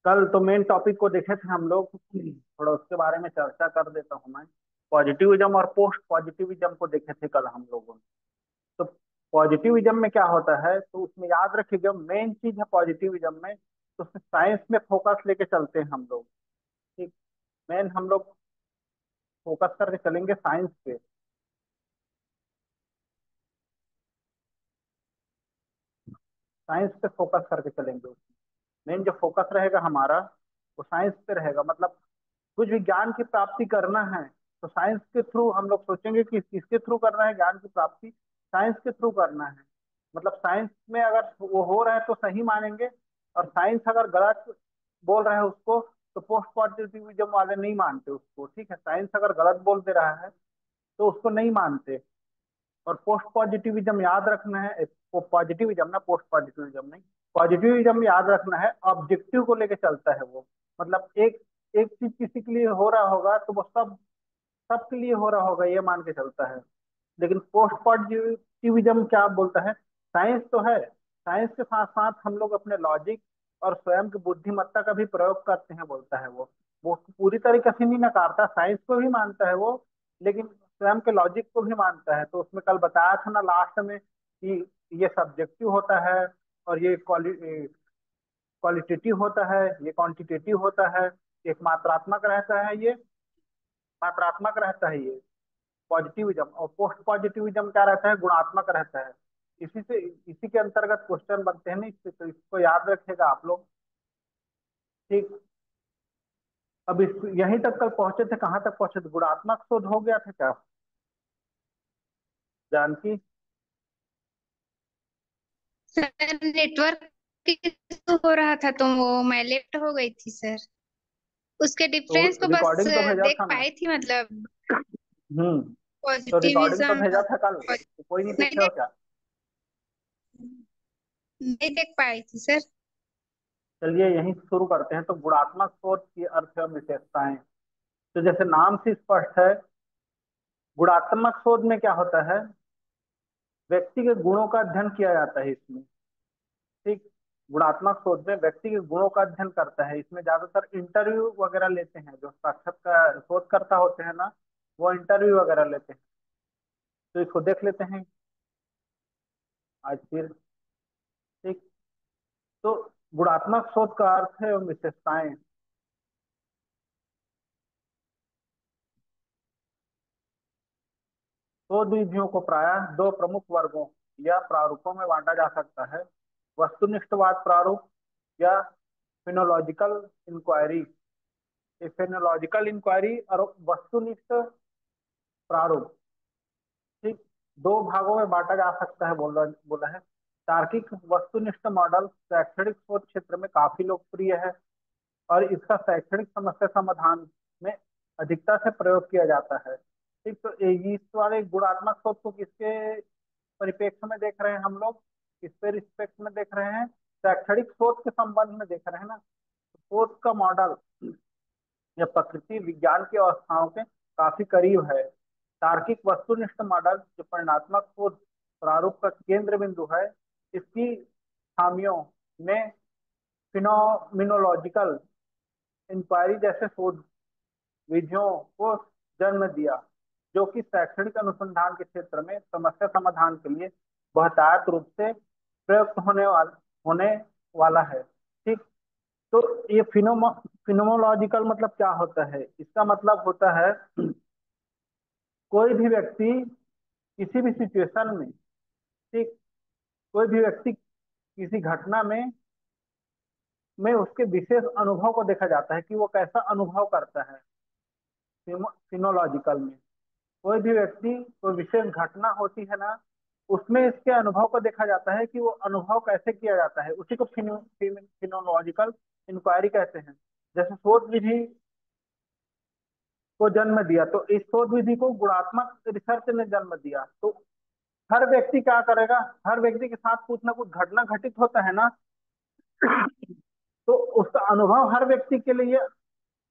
कल तो main topic को देखे थे हम लोग, थोड़ा उसके बारे में चर्चा कर देता हूँ मैं। पॉजिटिविज्म और पोस्ट पॉजिटिविज्म को देखे थे कल हम लोगों ने। तो पॉजिटिविज्म में क्या होता है, तो उसमें याद रखिएगा मेन चीज है पॉजिटिविज्म में, तो उसमें साइंस में फोकस लेके चलते हैं हम लोग। ठीक। मेन हम लोग फोकस करके चलेंगे साइंस पे। साइंस पे फोकस करके चलेंगे। मेन जो फोकस रहेगा हमारा, वो साइंस पे रहेगा। मतलब कुछ भी ज्ञान की प्राप्ति करना है तो साइंस के थ्रू हम लोग सोचेंगे कि किसके थ्रू करना है ज्ञान की प्राप्ति। साइंस के थ्रू करना है। मतलब साइंस में अगर वो हो रहा है तो सही मानेंगे, और साइंस अगर गलत बोल रहा है उसको, तो पोस्ट पॉजिटिविज्म वाले नहीं मानते उसको। ठीक है, साइंस अगर गलत बोल दे रहा है तो उसको नहीं मानते। और पोस्ट पॉजिटिविज्म याद रखना है, वो पॉजिटिविज्म ना, पोस्ट पॉजिटिविज्म नहीं। पॉजिटिविज्म याद रखना है, ऑब्जेक्टिव को लेके चलता है वो। मतलब एक एक चीज किसी के लिए हो रहा होगा तो वो सबके लिए हो रहा होगा, ये मान के चलता है। लेकिन पोस्ट पॉजिटिविज्म क्या बोलता है, साइंस तो है, साइंस के साथ साथ हम लोग अपने लॉजिक और स्वयं की बुद्धिमत्ता का भी प्रयोग करते हैं, बोलता है वो पूरी तरीके से नहीं नकारता, साइंस को भी मानता है वो, लेकिन स्वयं के लॉजिक को भी मानता है। तो उसमें कल बताया था ना लास्ट में कि ये सब्जेक्टिव होता है, और ये क्वालिटेटिव होता है, ये क्वांटिटेटिव होता है। एक मात्रात्मक रहता है, ये मात्रात्मक रहता है ये पॉजिटिविज्म। और पोस्ट पॉजिटिविज्म क्या रहता है, गुणात्मक रहता है। इसी के अंतर्गत क्वेश्चन बनते हैं ना इससे, तो इसको याद रखिएगा आप लोग। ठीक। अब इस यहीं तक कल पहुंचे थे, कहाँ तक पहुंचे थे, गुणात्मक शोध हो गया था क्या जानकी? सर नेटवर्क इशू हो रहा था तो वो मैं लेफ्ट हो गई थी सर। उसके डिफरेंस तो को बस रिकॉर्डिंग तो भेजा देख था ना? पाई थी मतलब हम्म। तो रिकॉर्डिंग तो पॉजिटिविज्म भेजा था कल, और तो कोई नहीं नहीं देखे हो देख क्या? नहीं देख पाई थी सर। चलिए यहीं से शुरू करते हैं। तो गुणात्मक सोच की अर्थ एवं विशेषताएं, तो जैसे नाम से स्पष्ट है, गुणात्मक शोध में क्या होता है, व्यक्ति के गुणों का अध्ययन किया जाता है इसमें। ठीक। गुणात्मक शोध में व्यक्ति के गुणों का अध्ययन करता है। इसमें ज्यादातर इंटरव्यू वगैरह लेते हैं, जो साक्षात्कार शोधकर्ता होते हैं ना, वो इंटरव्यू वगैरह लेते हैं। तो इसको देख लेते हैं आज फिर। ठीक। तो गुणात्मक शोध का अर्थ है एवं विशेषताएं। शोध विधियों को प्रायः दो प्रमुख वर्गों या प्रारूपों में बांटा जा सकता है, वस्तुनिष्ठवाद प्रारूप या फिनोलॉजिकल इंक्वायरी। ये फिनोलॉजिकल इंक्वायरी और वस्तुनिष्ठ प्रारूप, ठीक, दो भागों में बांटा जा सकता है, बोला है। तार्किक वस्तुनिष्ठ मॉडल शैक्षणिक शोध क्षेत्र में काफी लोकप्रिय है, और इसका शैक्षणिक समस्या समाधान में अधिकता से प्रयोग किया जाता है। ठीक। तो इस वाले गुणात्मक शोध को किसके परिप्रेक्ष्य में देख रहे हैं हम लोग, किसके रिस्पेक्ट में देख रहे हैं, शैक्षणिक शोध के संबंध में देख रहे हैं ना। शोध का मॉडल या प्रकृति विज्ञान की अवस्थाओं के काफी करीब है। तार्किक वस्तुनिष्ठ मॉडल जो परिणात्मक शोध प्रारूप का केंद्र बिंदु है, इसकी खामियों में फिनोमिनोलॉजिकल इंक्वायरी जैसे शोध विधियों को जन्म दिया, जो कि शैक्षणिक अनुसंधान के क्षेत्र में समस्या समाधान के लिए बहुतायत रूप से प्रयुक्त होने वाला है। ठीक। तो ये फिनोमोलॉजिकल मतलब क्या होता है, इसका मतलब होता है कोई भी व्यक्ति किसी भी सिचुएशन में, ठीक, कोई भी व्यक्ति किसी घटना में उसके विशेष अनुभव को देखा जाता है कि वो कैसा अनुभव करता है। फिनोलॉजिकल में कोई भी व्यक्ति, कोई विशेष घटना होती है ना, उसमें इसके अनुभव को देखा जाता है कि वो अनुभव कैसे किया जाता है, उसी को फिनोलॉजिकल इंक्वायरी कहते हैं। जैसे शोध विधि को जन्म दिया, तो इस शोध विधि को गुणात्मक रिसर्च ने जन्म दिया। तो हर व्यक्ति क्या करेगा, हर व्यक्ति के साथ कुछ ना कुछ घटना घटित होता है ना, तो उसका अनुभव हर व्यक्ति के लिए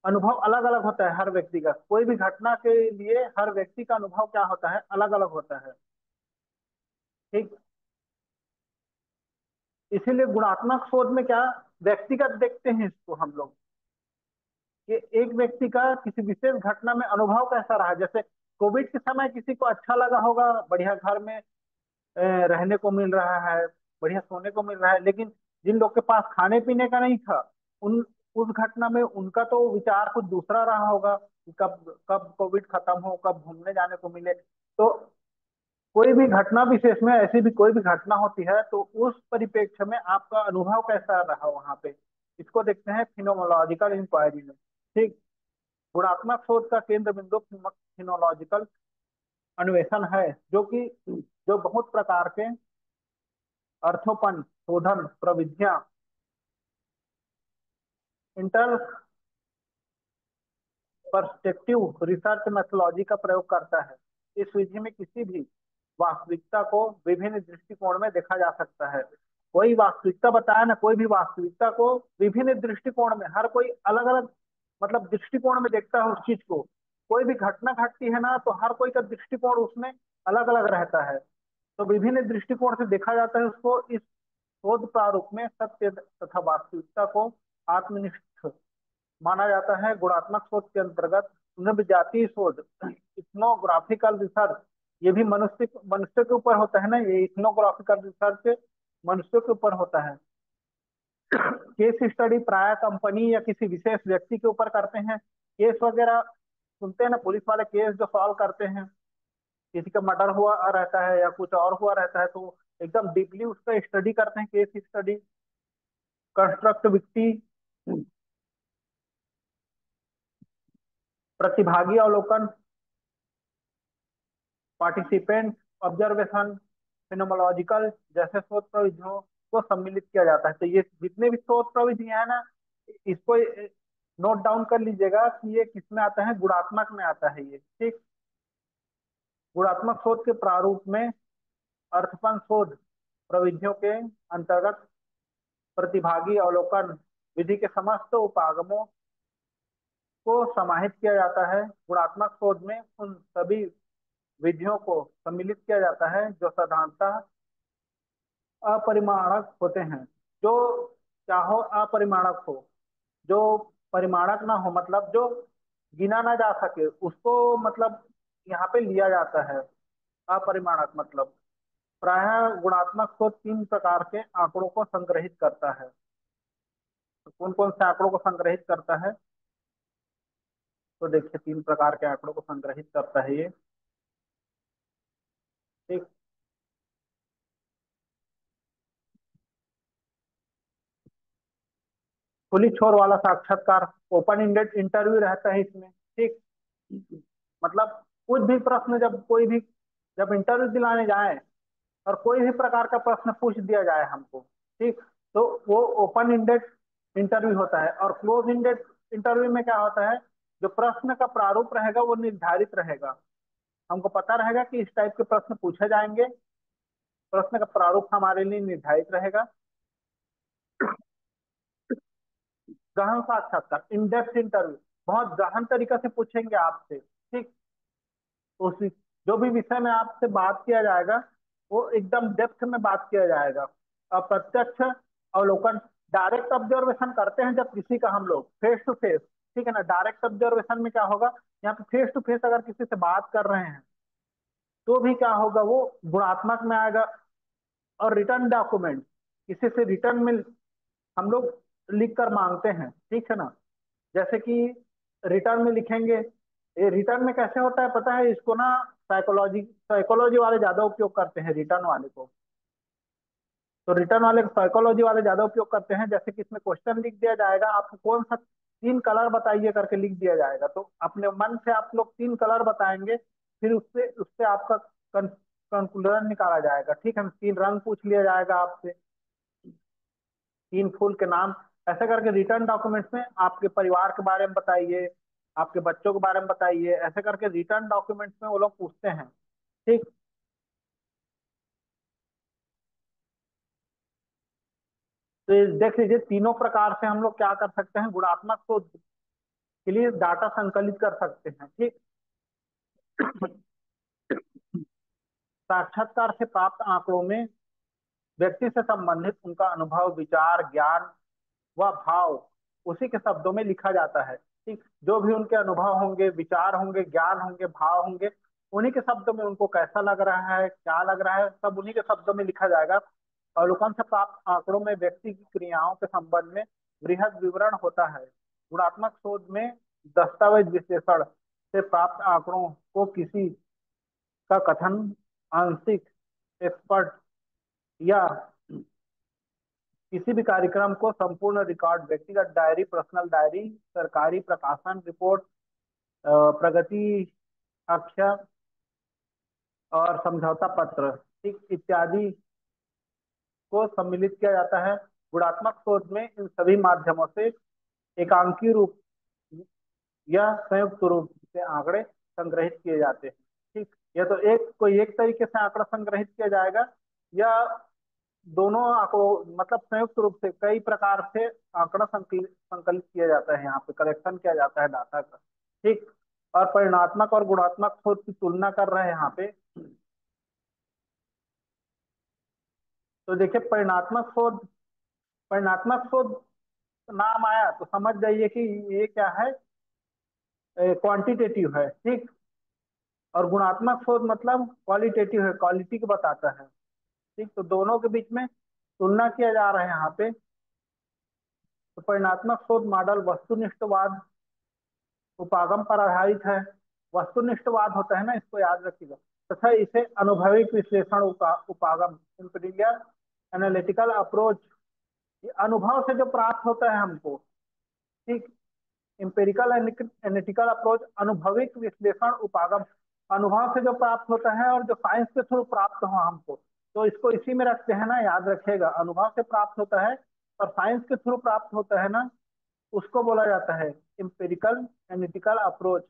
अनुभव अलग अलग होता है। हर व्यक्ति का कोई भी घटना के लिए हर व्यक्ति का अनुभव क्या होता है, अलग अलग होता है। ठीक। इसीलिए गुणात्मक शोध में क्या, व्यक्तिगत देखते हैं इसको हम लोग, कि एक व्यक्ति का किसी विशेष घटना में अनुभव कैसा रहा। जैसे कोविड के समय किसी को अच्छा लगा होगा, बढ़िया घर में रहने को मिल रहा है, बढ़िया सोने को मिल रहा है, लेकिन जिन लोग के पास खाने पीने का नहीं था, उन उस घटना में उनका तो विचार कुछ दूसरा रहा होगा कि कब कब कोविड खत्म हो, कब घूमने जाने को मिले। तो कोई भी घटना विशेष में ऐसी भी कोई भी घटना होती है, तो उस परिप्रेक्ष्य में आपका अनुभव कैसा रहा वहां पे, इसको देखते हैं फिनोमोलॉजिकल इंक्वायरी में। ठीक। गुणात्मक सोच का केंद्र बिंदु फिनोलॉजिकल अन्वेषण है, जो बहुत प्रकार के अर्थोपन शोधन प्रविधियां इंटर पर्सपेक्टिव रिसर्च मेथोलॉजी का प्रयोग करता है। इस विधि में किसी भी वास्तविकता को विभिन्न दृष्टिकोण में देखा जा सकता है। कोई वास्तविकता बताया ना, कोई भी वास्तविकता को विभिन्न दृष्टिकोण में, हर कोई अलग अलग मतलब दृष्टिकोण में देखता है उस चीज को। कोई भी घटना घटती है ना, तो हर कोई का दृष्टिकोण उसमें अलग अलग रहता है, तो विभिन्न दृष्टिकोण से देखा जाता है उसको। इस शोध प्रारूप में सत्य तथा वास्तविकता को आत्मनिष्ठ माना जाता है। गुणात्मक शोध के अंतर्गत नृजातीय शोध, इथनोग्राफिकल रिसर्च, ये भी मनुष्य मनुष्य के ऊपर होता है ना, ये इथनोग्राफिकल रिसर्च मनुष्य के ऊपर होता है। केस स्टडी प्राय कंपनी या किसी विशेष व्यक्ति के ऊपर करते हैं। केस वगैरह सुनते हैं ना, पुलिस वाले केस जो सॉल्व करते हैं, किसी का मर्डर हुआ रहता है या कुछ और हुआ रहता है, तो एकदम डीपली उसका स्टडी करते हैं, केस स्टडी। कंस्ट्रक्टिविटी, प्रतिभागी अवलोकन, पार्टिसिपेंट ऑब्जर्वेशन, फिनोमोलॉजिकल जैसे शोध प्रविधियों को सम्मिलित किया जाता है। तो ये जितने भी शोध प्रविधियां हैं ना, इसको नोट डाउन कर लीजिएगा कि ये किस में आता है, गुणात्मक में आता है ये। ठीक। गुणात्मक शोध के प्रारूप में अर्थपन शोध प्रविधियों के अंतर्गत प्रतिभागी अवलोकन विधि के समस्त उपागमों को समाहित किया जाता है। गुणात्मक शोध में उन सभी विधियों को सम्मिलित किया जाता है जो साधारणतः अपरिमाणक होते हैं। जो चाहो अपरिमाणक हो, जो परिमाणक ना हो, मतलब जो गिना ना जा सके उसको मतलब यहाँ पे लिया जाता है। अपरिमाणक मतलब प्रायः गुणात्मक शोध तीन प्रकार के आंकड़ों को संग्रहित करता है। तो कौन कौन से आंकड़ों को संग्रहित करता है, तो देखिए तीन प्रकार के आंकड़ों को संग्रहित करता है ये। ठीक। खुली छोर वाला साक्षात्कार, ओपन इंडेड इंटरव्यू रहता है इसमें। ठीक। मतलब कुछ भी प्रश्न, जब कोई भी जब इंटरव्यू दिलाने जाए और कोई भी प्रकार का प्रश्न पूछ दिया जाए हमको, ठीक, तो वो ओपन इंडेड इंटरव्यू होता है। और क्लोज इंडेड इंटरव्यू में क्या होता है, जो प्रश्न का प्रारूप रहेगा वो निर्धारित रहेगा। हमको पता रहेगा कि इस टाइप के प्रश्न पूछे जाएंगे, प्रश्न का प्रारूप हमारे लिए निर्धारित रहेगा। गहन साक्षात्कार, इन डेप्थ इंटरव्यू, बहुत गहन तरीका से पूछेंगे आपसे। ठीक। उस जो भी विषय में आपसे बात किया जाएगा वो एकदम डेप्थ में बात किया जाएगा। अप्रत्यक्ष अवलोकन, डायरेक्ट ऑब्जर्वेशन करते हैं जब किसी का हम लोग फेस टू फेस, ठीक है ना। डायरेक्ट ऑब्जर्वेशन में क्या होगा, यहाँ पे फेस टू फेस अगर किसी से बात कर रहे हैं तो भी क्या होगा, वो गुणात्मक में आएगा। और रिटर्न डॉक्यूमेंट, किसी से रिटर्न में हम लोग लिख कर मांगते हैं, ठीक है ना। जैसे कि रिटर्न में लिखेंगे, ये रिटर्न में कैसे होता है पता है इसको ना, साइकोलॉजी साइकोलॉजी वाले ज्यादा उपयोग करते हैं रिटर्न वाले को। तो रिटर्न वाले साइकोलॉजी वाले ज्यादा उपयोग करते हैं। जैसे कि इसमें क्वेश्चन लिख दिया जाएगा, आपको कौन सा तीन कलर बताइए करके लिख दिया जाएगा, तो अपने मन से आप लोग तीन कलर बताएंगे, फिर उससे उससे आपका कंक्लूजन निकाला जाएगा। ठीक है, तीन रंग पूछ लिया जाएगा आपसे, तीन फूल के नाम, ऐसा करके रिटर्न डॉक्यूमेंट्स में आपके परिवार के बारे में बताइए, आपके बच्चों के बारे में बताइए, ऐसे करके रिटर्न डॉक्यूमेंट्स में वो लोग पूछते हैं। ठीक। तो ये देख लीजिए, तीनों प्रकार से हम लोग क्या कर सकते हैं, गुणात्मक शोध के लिए डाटा संकलित कर सकते हैं। ठीक। साक्षात्कार से प्राप्त आंकड़ों में व्यक्ति से संबंधित उनका अनुभव, विचार, ज्ञान वह भाव उसी के शब्दों में लिखा जाता है। ठीक, जो भी उनके अनुभव होंगे, विचार होंगे, ज्ञान होंगे, भाव होंगे, उन्हीं के शब्दों में उनको कैसा लग रहा है, क्या लग रहा है, सब उन्हीं के शब्दों में लिखा जाएगा। अवलोकन से प्राप्त आंकड़ों में व्यक्ति की क्रियाओं के संबंध में बृहद विवरण होता है। गुणात्मक शोध में दस्तावेज विश्लेषण से प्राप्त आंकड़ों को किसी का कथन, आंशिक, एक्सपर्ट या किसी भी कार्यक्रम को संपूर्ण रिकॉर्ड, व्यक्तिगत डायरी, पर्सनल डायरी, सरकारी प्रकाशन रिपोर्ट, प्रगति आख्या और समझौता पत्र, ठीक, इत्यादि को सम्मिलित किया जाता है। गुणात्मक शोध में इन सभी माध्यमों से एकांकी रूप या संयुक्त रूप से आंकड़े संग्रहित किए जाते हैं। ठीक, या तो एक कोई एक तरीके से आंकड़ा संग्रहित किया जाएगा, या दोनों आंकड़ों मतलब संयुक्त रूप से कई प्रकार से आंकड़ा संकलित किया जाता है, यहाँ पे कलेक्शन किया जाता है डाटा का। ठीक, और परिणात्मक और गुणात्मक शोध की तुलना कर रहे हैं यहाँ पे। तो देखिए, परिणात्मक शोध नाम आया तो समझ जाइए कि ये क्या है, क्वांटिटेटिव है। ठीक, और गुणात्मक शोध मतलब क्वालिटेटिव है, क्वालिटी को बताता है। ठीक, तो दोनों के बीच में तुलना किया जा रहा है यहाँ पे। तो परिणात्मक शोध मॉडल वस्तुनिष्ठवाद उपागम पर आधारित है। वस्तुनिष्ठवाद होता है ना, इसको याद रखिएगा। तथा इसे अनुभविक विश्लेषण उपागम, इंपीरियल एनालिटिकल अप्रोच, ये अनुभव से जो प्राप्त होता है हमको। ठीक, इंपेरिकल एनालिटिकल अप्रोच, अनुभविक विश्लेषण उपागम, अनुभव से जो प्राप्त होता है और जो साइंस के थ्रू प्राप्त हो हमको, तो इसको इसी में रखते हैं ना, याद रखिएगा। अनुभव से प्राप्त होता है और साइंस के थ्रू प्राप्त होता है ना, उसको बोला जाता है इंपेरिकल एनालिटिकल अप्रोच।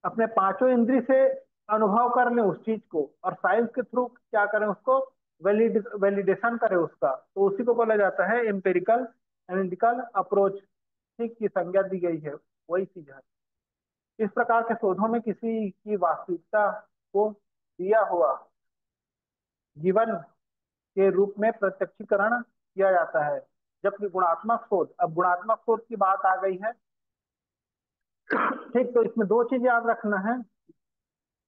अपने पांचों इंद्री से अनुभव कर लें उस चीज को, और साइंस के थ्रू क्या करें, उसको वैलिडेशन करें उसका, तो उसी को बोला जाता है एम्पेरिकल एनालिटिकल अप्रोच। ठीक, की संज्ञा दी गई है, वही चीज है। इस प्रकार के शोधों में किसी की वास्तविकता को दिया हुआ जीवन के रूप में प्रत्यक्षीकरण किया जाता है। जबकि गुणात्मक शोध, अब गुणात्मक शोध की बात आ गई है। ठीक, तो इसमें दो चीज याद रखना है।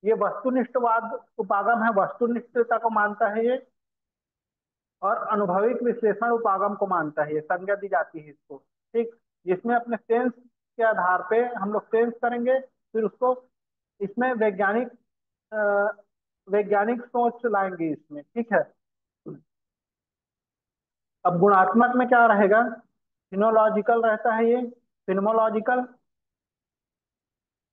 ये वस्तुनिष्ठवाद उपागम है, वस्तुनिष्ठता को मानता है ये, और अनुभविक विश्लेषण उपागम को मानता है, ये संज्ञा दी जाती है इसको। ठीक, जिसमें अपने सेंस के आधार पे हम लोग सेंस करेंगे, फिर उसको इसमें अ, वैज्ञानिक सोच लाएंगे इसमें। ठीक है। अब गुणात्मक में क्या रहेगा, फिनोलॉजिकल रहता है ये, फिनोमोलॉजिकल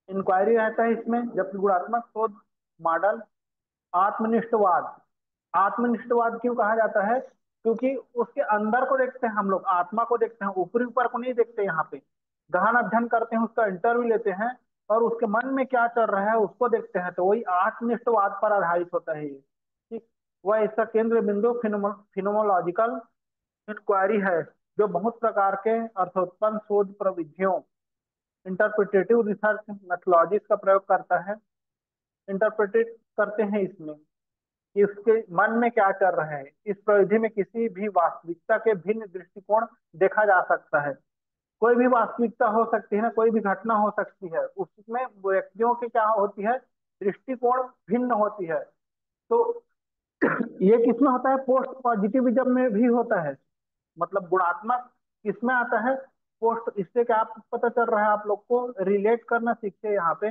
इंक्वायरी रहता है इसमें। जबकि गुणात्मक शोध मॉडल आत्मनिष्ठवाद, आत्मनिष्ठवाद क्यों कहा जाता है, क्योंकि उसके अंदर को देखते हैं हम लोग, आत्मा को देखते हैं, ऊपरी ऊपर को नहीं देखते। यहाँ पे गहन अध्ययन करते हैं, उसका इंटरव्यू लेते हैं, और उसके मन में क्या चल रहा है उसको देखते हैं। तो वही आत्मनिष्ठवाद पर आधारित होता है ये। ठीक, वह इसका केंद्र बिंदु फिनोमोलॉजिकल इंक्वायरी है, जो बहुत प्रकार के अर्थोत्पन्न शोध प्रविधियों, इंटरप्रिटेटिव रिसर्च मेथोलॉजीज का प्रयोग करता है। इंटरप्रिटेट करते हैं इसमें कि उसके मन में क्या चल रहा है। इस प्रविधि में किसी भी वास्तविकता के भिन्न दृष्टिकोण देखा जा सकता है। कोई भी वास्तविकता हो सकती है ना, कोई भी घटना हो सकती है, उसमें व्यक्तियों की क्या होती है, दृष्टिकोण भिन्न होती है। तो ये किसमें होता है, पोस्ट पॉजिटिविज्म में भी होता है। मतलब गुणात्मक किसमें आता है, पोस्ट। इससे क्या आप पता चल रहा है, आप लोग को रिलेट करना सीखते यहाँ पे।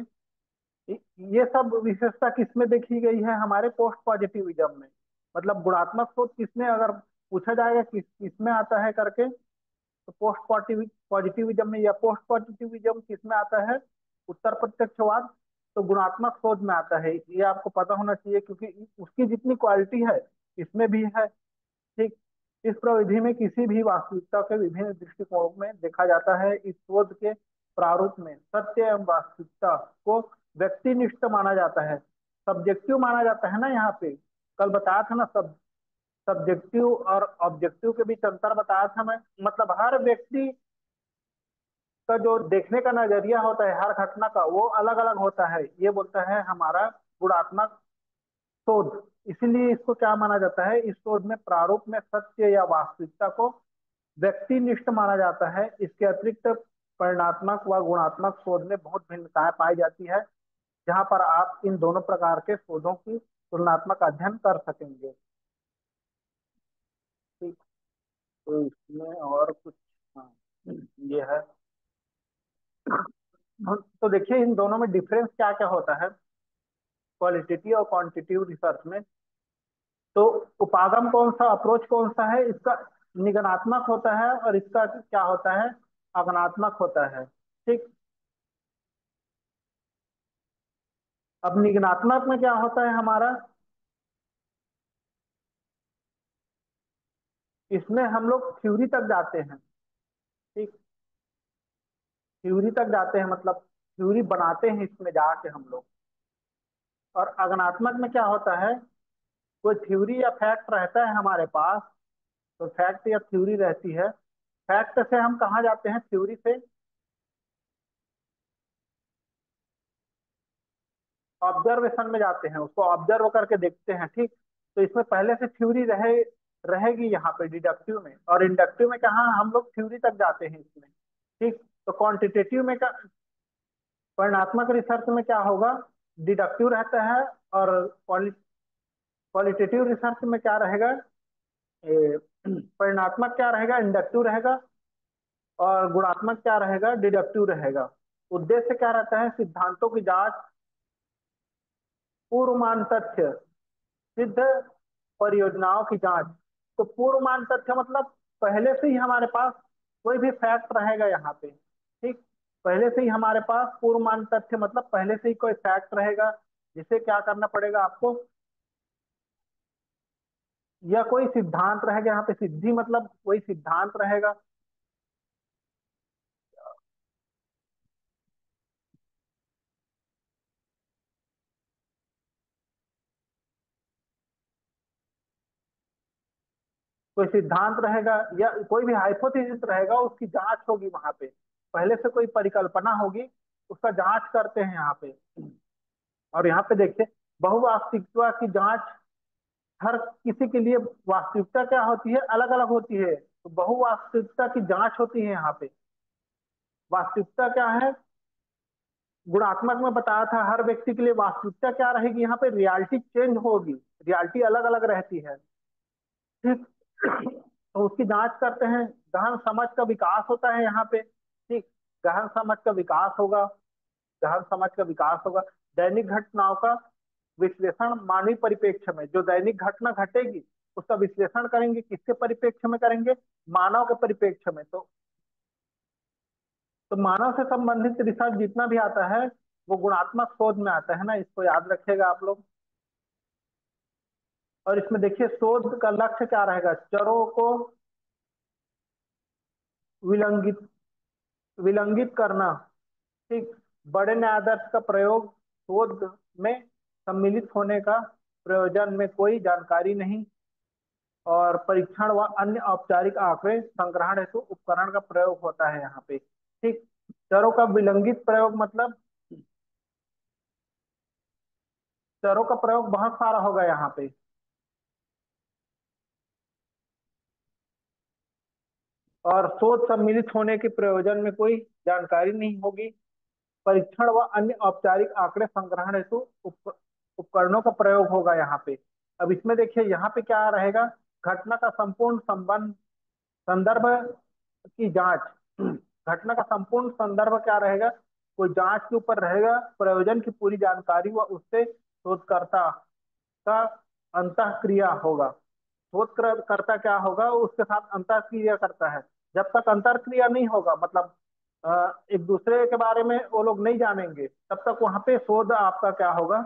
ये सब विशेषता किसमें देखी गई है, हमारे पोस्ट पॉजिटिविज्म में। मतलब गुणात्मक सोच किसमें, अगर पूछा जाएगा किसमें आता है करके, तो पोस्ट पॉजिटिविज्म में। या पोस्ट पॉजिटिविज्म किसमें आता है, उत्तर प्रत्यक्षवाद, तो गुणात्मक सोच में आता है। ये आपको पता होना चाहिए, क्योंकि उसकी जितनी क्वालिटी है इसमें भी है। ठीक, इस प्रविधि में किसी भी वास्तविकता के विभिन्न दृष्टिकोणों में देखा जाता है। इस शोध के प्रारूप में सत्य एवं वास्तविकता को व्यक्तिनिष्ठ माना जाता है, सब्जेक्टिव माना जाता है ना। यहाँ पे कल बताया था ना, सब्जेक्टिव और ऑब्जेक्टिव के बीच अंतर बताया था मैं। मतलब हर व्यक्ति का जो देखने का नजरिया होता है हर घटना का, वो अलग अलग होता है। ये बोलता है हमारा गुणात्मक शोध। इसीलिए इसको क्या माना जाता है, इस शोध में प्रारूप में सत्य या वास्तविकता को व्यक्तिनिष्ठ माना जाता है। इसके अतिरिक्त परिणात्मक व गुणात्मक शोध में बहुत भिन्नताएं पाई जाती है, जहां पर आप इन दोनों प्रकार के शोधों की तुलनात्मक अध्ययन कर सकेंगे। ठीक। तो इसमें और कुछ, हाँ, ये है। तो देखिए इन दोनों में डिफरेंस क्या क्या होता है क्वालिटेटिव और क्वांटिटेटिव रिसर्च में। तो उपागम कौन सा, अप्रोच कौन सा है इसका, निगमनात्मक होता है, और इसका क्या होता है, आगमनात्मक होता है। ठीक। अब निगमनात्मक में क्या होता है हमारा, इसमें हम लोग थ्योरी तक जाते हैं। ठीक। थ्योरी तक जाते हैं, मतलब थ्योरी बनाते हैं इसमें जाके हम लोग। और आगमनात्मक में क्या होता है, कोई थ्योरी या फैक्ट रहता है हमारे पास, तो फैक्ट या थ्योरी रहती है। फैक्ट से हम कहाँ जाते हैं, थ्योरी से ऑब्जर्वेशन में जाते हैं, उसको ऑब्जर्व करके देखते हैं। ठीक। तो इसमें पहले से थ्योरी रहेगी यहाँ पे डिडक्टिव में, और इंडक्टिव में कहाँ हम लोग थ्योरी तक जाते हैं इसमें। ठीक। तो क्वांटिटेटिव में का, परिणात्मक रिसर्च में क्या होगा, डिडक्टिव रहता है, और क्वालिटेटिव रिसर्च में क्या रहेगा, परिणात्मक क्या रहेगा, इंडक्टिव रहेगा, और गुणात्मक क्या रहेगा, डिडक्टिव रहेगा। उद्देश्य क्या रहता है, सिद्धांतों की जांच, पूर्वमान तथ्य, सिद्ध परियोजनाओं की जांच। तो पूर्वमान तथ्य मतलब पहले से ही हमारे पास कोई भी फैक्ट रहेगा यहाँ पे। ठीक। पहले से ही हमारे पास पूर्वमान तथ्य मतलब पहले से ही कोई फैक्ट रहेगा, जिसे क्या करना पड़ेगा आपको, या कोई सिद्धांत रहेगा, यहाँ पे सिद्धि मतलब कोई सिद्धांत रहेगा। कोई सिद्धांत रहेगा या कोई भी हाइपोथेसिस रहेगा, उसकी जांच होगी वहां पे। पहले से कोई परिकल्पना होगी, उसका जांच करते हैं यहाँ पे। और यहाँ पे देखिए बहुवास्तविकता की जांच, हर किसी के लिए वास्तविकता क्या होती है, अलग अलग होती है। तो बहुवास्तविकता की जांच होती है यहाँ पे। वास्तविकता क्या है, गुणात्मक में बताया था, हर व्यक्ति के लिए वास्तविकता क्या रहेगी, यहाँ पे रियलिटी चेंज होगी, रियलिटी अलग अलग रहती है। ठीक। तो उसकी जांच करते हैं। गहन समझ का विकास होता है यहाँ पे। ठीक। गहन समझ का विकास होगा, गहन समझ का विकास होगा। दैनिक घटनाओं का विश्लेषण मानवीय परिप्रेक्ष्य में, जो दैनिक घटना घटेगी उसका विश्लेषण करेंगे, किसके परिप्रेक्ष्य में करेंगे, मानव के परिप्रेक्ष्य में। तो मानव से संबंधित रिसर्च जितना भी आता है वो गुणात्मक शोध में आता है ना, इसको याद रखिएगा आप लोग। और इसमें देखिए शोध का लक्ष्य क्या रहेगा, चरों को विलंगित विलंगित करना। ठीक। बड़े न्याय आदर्श का प्रयोग, शोध में सम्मिलित होने का प्रयोजन में कोई जानकारी नहीं, और परीक्षण व अन्य औपचारिक आंकड़े संग्रहण हेतु उपकरण का प्रयोग होता है यहाँ पे। ठीक। चरों का विलंगित प्रयोग मतलब चरों का प्रयोग बहुत सारा होगा यहाँ पे। और शोध सम्मिलित होने के प्रयोजन में कोई जानकारी नहीं होगी, परीक्षण व अन्य औपचारिक आंकड़े संग्रहण हेतु उपकरणों का प्रयोग होगा यहाँ पे। अब इसमें देखिए यहाँ पे क्या रहेगा, घटना का संपूर्ण संबंध, संदर्भ की जांच। घटना का संपूर्ण संदर्भ क्या रहेगा, कोई जांच के ऊपर रहेगा, प्रयोजन की पूरी जानकारी व उससे शोधकर्ता का अंतः क्रिया होगा। शोधकर्ता क्या होगा, उसके साथ अंतर क्रिया करता है। जब तक अंतर क्रिया नहीं होगा, मतलब एक दूसरे के बारे में वो लोग नहीं जानेंगे, तब तक वहां पे शोध आपका क्या होगा,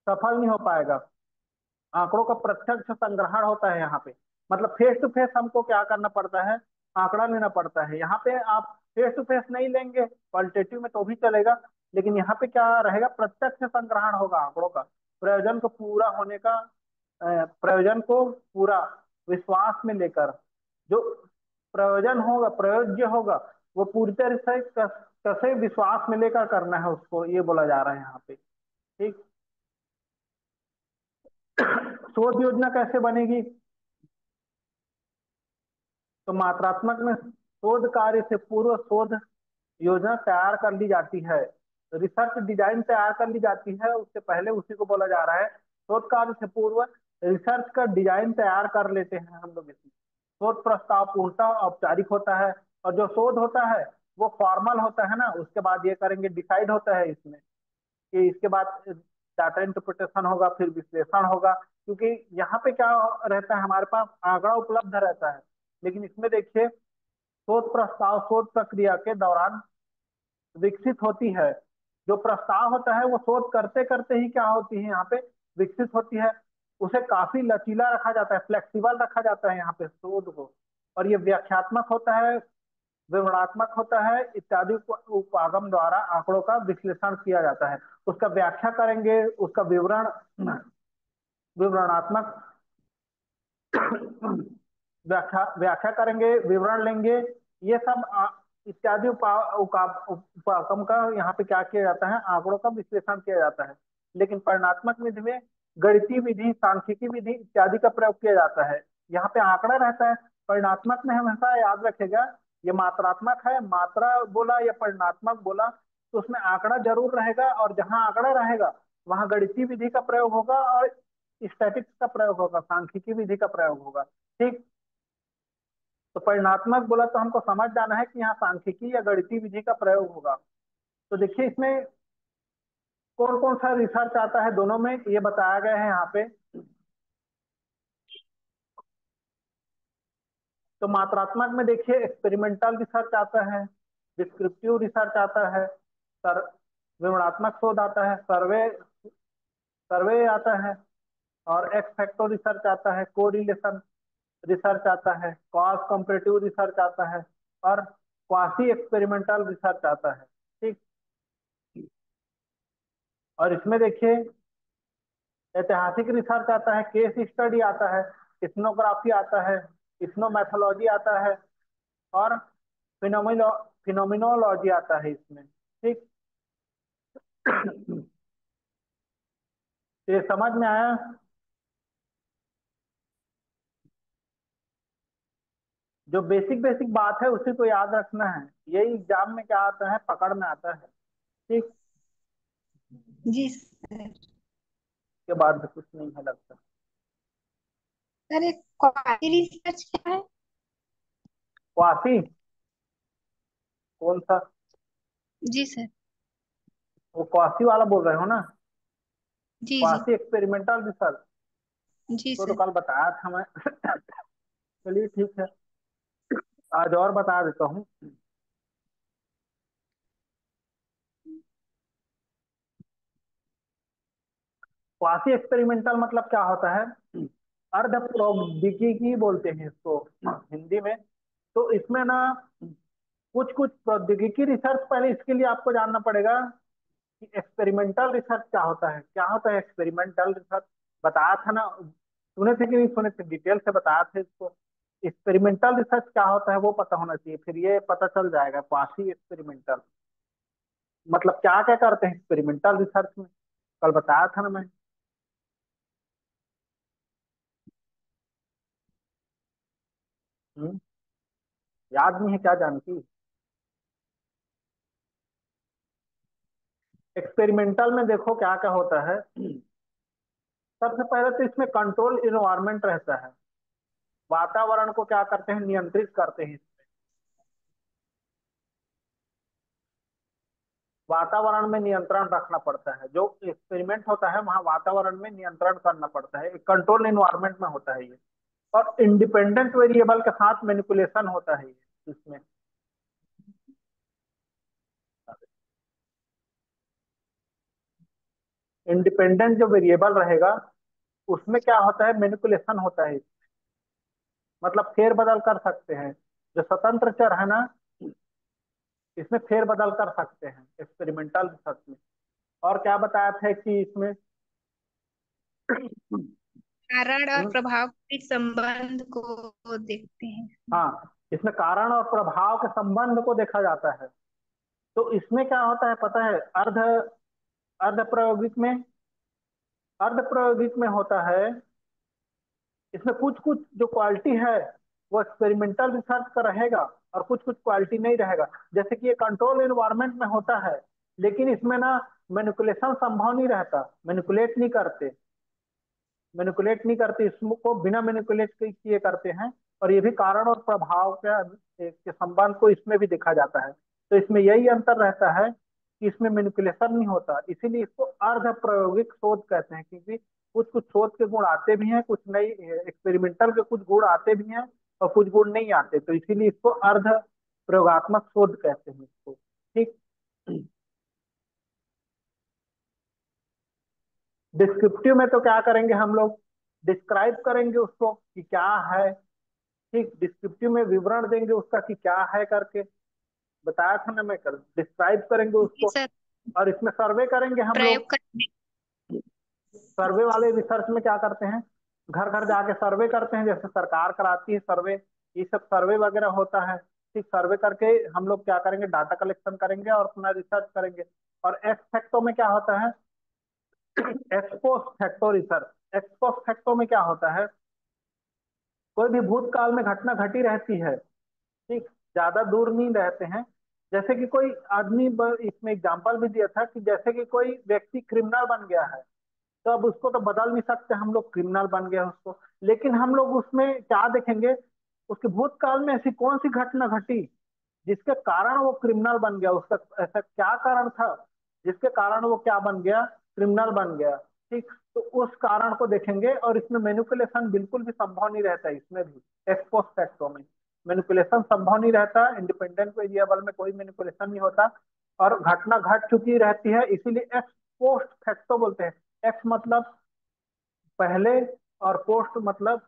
सफल नहीं हो पाएगा। आंकड़ों का प्रत्यक्ष संग्रहण होता है यहाँ पे, मतलब फेस टू फेस हमको क्या करना पड़ता है, आंकड़ा लेना पड़ता है। यहाँ पे आप फेस टू फेस नहीं लेंगे, क्वालिटेटिव में तो भी चलेगा, लेकिन यहाँ पे क्या रहेगा, प्रत्यक्ष संग्रहण होगा आंकड़ों का, प्रयोजन को पूरा होने का, प्रयोजन को पूरा विश्वास में लेकर, जो प्रयोजन होगा, प्रयोज्य होगा, वो पूरी तरह से कैसे विश्वास में लेकर करना है उसको, ये बोला जा रहा है यहाँ पे। ठीक। शोध योजना कैसे बनेगी, तो मात्रात्मक में शोध कार्य से पूर्व शोध योजना तैयार कर ली जाती है, रिसर्च डिजाइन तैयार कर ली जाती है, उससे पहले उसी को बोला जा रहा है। शोध कार्य से पूर्व रिसर्च का डिजाइन तैयार कर लेते हैं हम लोग इसमें। शोध प्रस्ताव पूर्णतः औपचारिक होता है, और जो शोध होता है वो फॉर्मल होता है ना, उसके बाद ये करेंगे डिसाइड होता है इसमें कि इसके बाद डाटा इंटरप्रिटेशन होगा, फिर विश्लेषण होगा। क्योंकि यहाँ पे क्या रहता है, हमारे पास आंकड़ा उपलब्ध रहता है, लेकिन इसमें देखिए शोध प्रस्ताव शोध प्रक्रिया के दौरान विकसित होती है। जो प्रस्ताव होता है वो शोध करते करते ही क्या होती है, यहाँ पे विकसित होती है। उसे काफी लचीला रखा जाता है, फ्लेक्सिबल रखा जाता है यहाँ पे शोध को। और ये व्याख्यात्मक होता है, विवरणात्मक होता है इत्यादि उपागम द्वारा आंकड़ों का विश्लेषण किया जाता है। उसका व्याख्या करेंगे, उसका विवरणात्मक व्याख्या व्याख्या करेंगे, विवरण लेंगे। ये सब इत्यादि उपागम का यहाँ पे क्या किया जाता है, आंकड़ों का विश्लेषण किया जाता है। लेकिन परिणात्मक विधि में गणितीय विधि, सांख्यिकी विधि इत्यादि का प्रयोग किया जाता है। यहाँ पे आंकड़ा रहता है। परिणात्मक में हमेशा याद रखेगा, ये मात्रात्मक है, मात्रा बोला या परिणात्मक बोला तो उसमें आंकड़ा जरूर रहेगा, और जहां आंकड़ा रहेगा वहां गणितीय विधि का प्रयोग होगा और स्टैटिक्स का प्रयोग होगा, सांख्यिकी विधि का प्रयोग होगा। ठीक। तो परिणात्मक बोला तो हमको समझ जाना है कि यहाँ सांख्यिकी या गणितीय विधि का प्रयोग होगा। तो देखिए इसमें कौन कौन सा रिसर्च आता है, दोनों में ये बताया गया है यहाँ पे। तो मात्रात्मक में देखिए एक्सपेरिमेंटल रिसर्च आता है, डिस्क्रिप्टिव रिसर्च आता है, सर विवरणात्मक शोध आता है, सर्वे सर्वे आता है, और एक्स फैक्टर रिसर्च आता है, कोरिलेशन रिसर्च आता है, कॉस्ट कंपेरेटिव रिसर्च आता है, और क्वासी एक्सपेरिमेंटल रिसर्च आता है। ठीक। और इसमें देखिए ऐतिहासिक रिसर्च आता है, केस स्टडी आता है, इथनोग्राफी आता है, इथनोमैथोलॉजी आता है, और फिनोमिनो फिनोमिनोलॉजी आता है इसमें। ठीक। ये समझ में आया। जो बेसिक बेसिक बात है उसी को याद रखना है, यही एग्जाम में क्या आता है, पकड़ में आता है। ठीक। जी सर। के बाद भी कुछ नहीं है लगता। सर एक क्वालिटी रिसर्च क्या है? क्वासी कौन सा? जी सर। वो क्वासी वाला बोल रहे हो ना? जी जी। क्वासी एक्सपेरिमेंटल रिसर्च जी को तो सर। कल बताया था मैं। चलिए ठीक है, आज और बता देता हूँ। क्वासी एक्सपेरिमेंटल मतलब क्या होता है, अर्ध प्रौद्योगिकी बोलते हैं इसको हिंदी में। तो इसमें ना कुछ कुछ प्रौद्योगिकी रिसर्च, पहले इसके लिए आपको जानना पड़ेगा कि एक्सपेरिमेंटल रिसर्च क्या होता है। क्या होता है एक्सपेरिमेंटल रिसर्च, बताया था ना, सुने थे कि नहीं सुने थे, डिटेल से बताया थे इसको। एक्सपेरिमेंटल रिसर्च क्या होता है वो पता होना चाहिए, फिर ये पता चल जाएगा क्वासी एक्सपेरिमेंटल मतलब क्या क्या करते हैं एक्सपेरिमेंटल रिसर्च में। कल बताया था ना मैं। हम्म, याद नहीं है क्या जानती? एक्सपेरिमेंटल में देखो क्या क्या होता है। सबसे पहले तो इसमें कंट्रोल इन्वायरमेंट रहता है, वातावरण को क्या करते हैं, नियंत्रित करते हैं। वातावरण में नियंत्रण रखना पड़ता है, जो एक्सपेरिमेंट होता है वहाँ वातावरण में नियंत्रण करना पड़ता है, कंट्रोल इन्वायरमेंट में होता है ये। और इंडिपेंडेंट वेरिएबल के साथ मैनिपुलेशन होता है ये इसमें। इंडिपेंडेंट जो वेरिएबल रहेगा उसमें क्या होता है, मैनिपुलेशन होता है। मतलब फेर बदल कर सकते हैं, जो स्वतंत्र चर है ना, इसमें फेर बदल कर सकते हैं एक्सपेरिमेंटल रिसर्च में। और क्या बताया था कि इसमें कारण और प्रभाव के संबंध को देखते हैं। हाँ, इसमें कारण और प्रभाव के संबंध को देखा जाता है। तो इसमें क्या होता है पता है, अर्ध प्रायोगिक में, अर्ध प्रायोगिक में होता है, इसमें कुछ कुछ जो क्वालिटी है वो एक्सपेरिमेंटल रिसर्च का रहेगा और कुछ कुछ क्वालिटी नहीं रहेगा। जैसे कि ये कंट्रोल एनवायरनमेंट में होता है, लेकिन इसमें ना मैनिपुलेशन संभव नहीं रहता, मैनिपुलेट नहीं करते, इसको बिना मैनिपुलेट किए करते हैं। और ये भी कारण और प्रभाव के संबंध को इसमें भी देखा जाता है। तो इसमें यही अंतर रहता है कि इसमें मैनिपुलेशन नहीं होता, इसीलिए इसको अर्ध प्रायोगिक शोध कहते हैं, क्योंकि कुछ कुछ शोध के गुण आते भी हैं, कुछ नहीं, एक्सपेरिमेंटल के कुछ गुण आते भी हैं और कुछ गुण नहीं आते, तो इसीलिए इसको अर्ध प्रयोगात्मक शोध कहते हैं इसको। ठीक। डिस्क्रिप्टिव में तो क्या करेंगे हम लोग, डिस्क्राइब करेंगे उसको कि क्या है। ठीक, डिस्क्रिप्टिव में विवरण देंगे उसका कि क्या है करके, बताया था ना मैं, कर डिस्क्राइब करेंगे जी उसको। सर। और इसमें सर्वे करेंगे हम प्रयोग लोग। करने। सर्वे वाले रिसर्च में क्या करते हैं, घर घर जाके सर्वे करते हैं, जैसे सरकार कराती है सर्वे, ये सब सर्वे वगैरह होता है। ठीक, सर्वे करके हम लोग क्या करेंगे, डाटा कलेक्शन करेंगे और अपना रिसर्च करेंगे। और एक्स फैक्टो में क्या होता है, ex post facto research. Ex post facto में क्या होता है, कोई भी भूतकाल में घटना घटी रहती है, ठीक, ज्यादा दूर नहीं रहते हैं। जैसे कि कोई आदमी इसमें एग्जांपल भी दिया था कि जैसे कि कोई व्यक्ति क्रिमिनल बन गया है, तो अब उसको तो बदल नहीं सकते हम लोग, क्रिमिनल बन गया उसको, लेकिन हम लोग उसमें क्या देखेंगे, उसके भूतकाल में ऐसी कौन सी घटना घटी जिसके कारण वो क्रिमिनल बन गया, उसका ऐसा क्या कारण था जिसके कारण वो क्या बन गया, क्रिमिनल बन गया। ठीक, तो उस कारण को देखेंगे। और इसमें मैनिपुलेशन बिल्कुल भी संभव नहीं रहता, इसमें भी एक्सपोस्ट फैक्टो में मैनिपुलेशन संभव नहीं रहता, इंडिपेंडेंट वेरिएबल में कोई मैनिपुलेशन नहीं होता और घटना घट चुकी रहती है, इसीलिए एक्स पोस्ट फैक्टो बोलते हैं। एक्स मतलब पहले और पोस्ट मतलब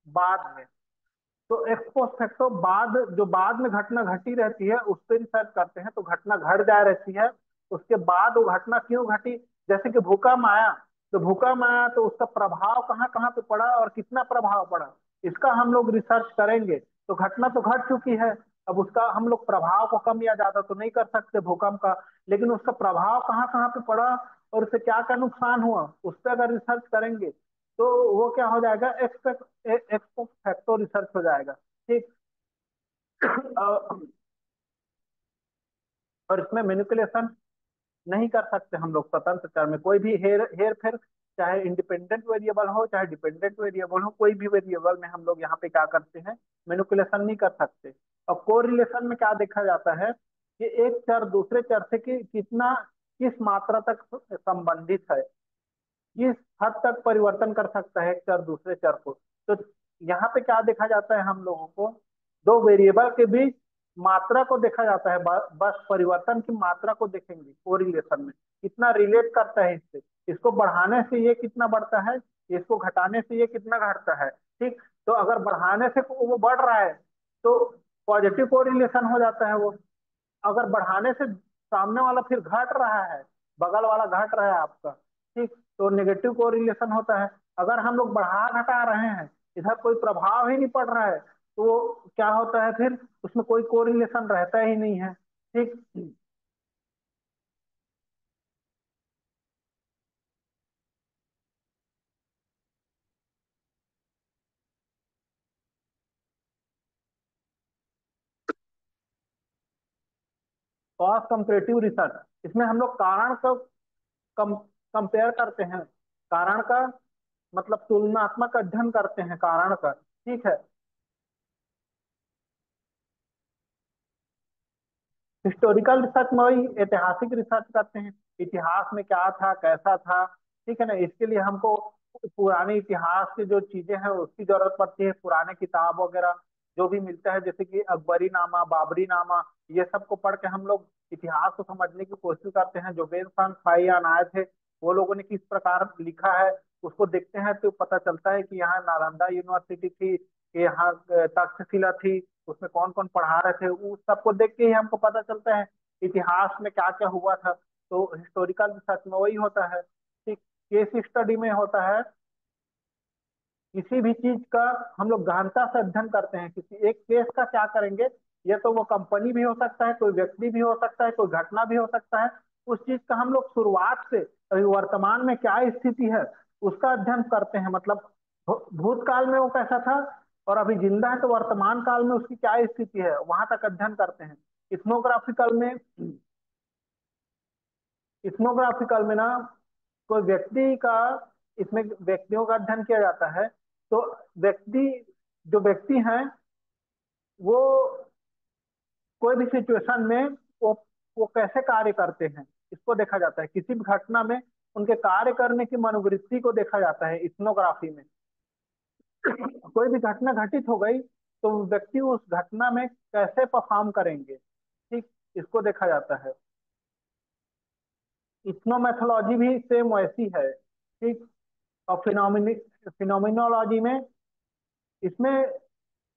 बाद में। तो एक्सपोस्ट फैक्टो बाद, जो बाद में घटना घटी रहती है उस पर रिसर्च करते हैं, तो घटना घट जा रहती है, उसके बाद वो घटना क्यों घटी। जैसे कि भूकंप आया, तो भूकंप आया तो उसका प्रभाव कहाँ कहाँ पे पड़ा और कितना प्रभाव पड़ा, इसका हम लोग रिसर्च करेंगे। तो घटना तो घट चुकी है, अब उसका हम लोग प्रभाव को कम या ज्यादा तो नहीं कर सकते भूकंप का, लेकिन उसका प्रभाव कहाँ कहाँ पे पड़ा और उससे क्या क्या नुकसान हुआ, उस पर अगर रिसर्च करेंगे तो वो क्या हो जाएगा, एक्सपोस्ट फैक्टो रिसर्च हो जाएगा। ठीक। और इसमें मैनिपुलेशन नहीं कर सकते हम लोग स्वतंत्र चर में, कोई भी हेर हेर फेर, चाहे इंडिपेंडेंट वेरिएबल हो चाहे डिपेंडेंट वेरिएबल हो, कोई भी वेरिएबल में हम लोग यहाँ पे क्या करते हैं, मैनिपुलेशन नहीं कर सकते। और कोरिलेशन में क्या देखा जाता है कि एक चर दूसरे चर से कितना, किस मात्रा तक संबंधित है, किस हद तक परिवर्तन कर सकता है एक चर दूसरे चर को। तो यहाँ पे क्या देखा जाता है, हम लोगों को दो वेरिएबल के बीच मात्रा को देखा जाता है, बस परिवर्तन की मात्रा को देखेंगे कोरिलेशन में, कितना रिलेट करता है इससे, इसको बढ़ाने से ये कितना बढ़ता है, इसको घटाने से ये कितना घटता है। ठीक, तो अगर बढ़ाने से वो बढ़ रहा है तो पॉजिटिव कोरिलेशन हो जाता है वो, अगर बढ़ाने से सामने वाला फिर घट रहा है, बगल वाला घट रहा है आपका, ठीक, तो नेगेटिव कोरिलेशन होता है। अगर हम लोग बढ़ा घटा रहे हैं, इधर कोई प्रभाव ही नहीं पड़ रहा है, तो क्या होता है फिर, उसमें कोई कोरिलेशन रहता ही नहीं है। ठीक। कॉस्ट कंपेरेटिव रिसर्च, इसमें हम लोग कारण का कम कंपेयर करते हैं, कारण का मतलब तुलनात्मक अध्ययन करते हैं कारण का। ठीक है। हिस्टोरिकल रिसर्च में वही ऐतिहासिक रिसर्च करते हैं, इतिहास में क्या था कैसा था। ठीक है ना, इसके लिए हमको पुराने इतिहास की जो चीजें हैं उसकी जरूरत पड़ती है, पुराने किताब वगैरह जो भी मिलता है, जैसे कि अकबरी नामा, बाबरी नामा, ये सब को पढ़ के हम लोग इतिहास को समझने की कोशिश करते हैं। जो वेद फाइयान आए थे वो लोगों ने किस प्रकार लिखा है उसको देखते हैं, तो पता चलता है कि यहाँ नालंदा यूनिवर्सिटी थी, कि यहाँ तक्षशिला थी, उसमें कौन कौन पढ़ा रहे थे, उस सबको देख के ही हमको पता चलता है इतिहास में क्या क्या हुआ था। तो हिस्टोरिकल रिसर्च में वही होता है। ठीक, केस स्टडी में होता है किसी भी चीज का हम लोग गहनता से अध्ययन करते हैं, किसी एक केस का क्या करेंगे, ये तो वो कंपनी भी हो सकता है, कोई व्यक्ति भी हो सकता है, कोई घटना भी हो सकता है, उस चीज का हम लोग शुरुआत से अभी वर्तमान में क्या स्थिति है उसका अध्ययन करते हैं। मतलब भूतकाल में वो कैसा था, और अभी जिंदा है तो वर्तमान काल में उसकी क्या स्थिति है वहां तक अध्ययन करते हैं। इथनोग्राफिकल में इथनोग्राफिकल में ना कोई व्यक्ति का, इसमें व्यक्तियों का अध्ययन किया जाता है। तो व्यक्ति, जो व्यक्ति हैं वो कोई भी सिचुएशन में वो वो कैसे कार्य करते हैं इसको देखा जाता है। किसी भी घटना में उनके कार्य करने की मनोवृत्ति को देखा जाता है इथनोग्राफी में। कोई भी घटना घटित हो गई तो व्यक्ति उस घटना में कैसे परफॉर्म करेंगे, ठीक, इसको देखा जाता है। इथनोमेथोलॉजी भी सेम वैसी है, ठीक। और फिनोमिनोलॉजी में, इसमें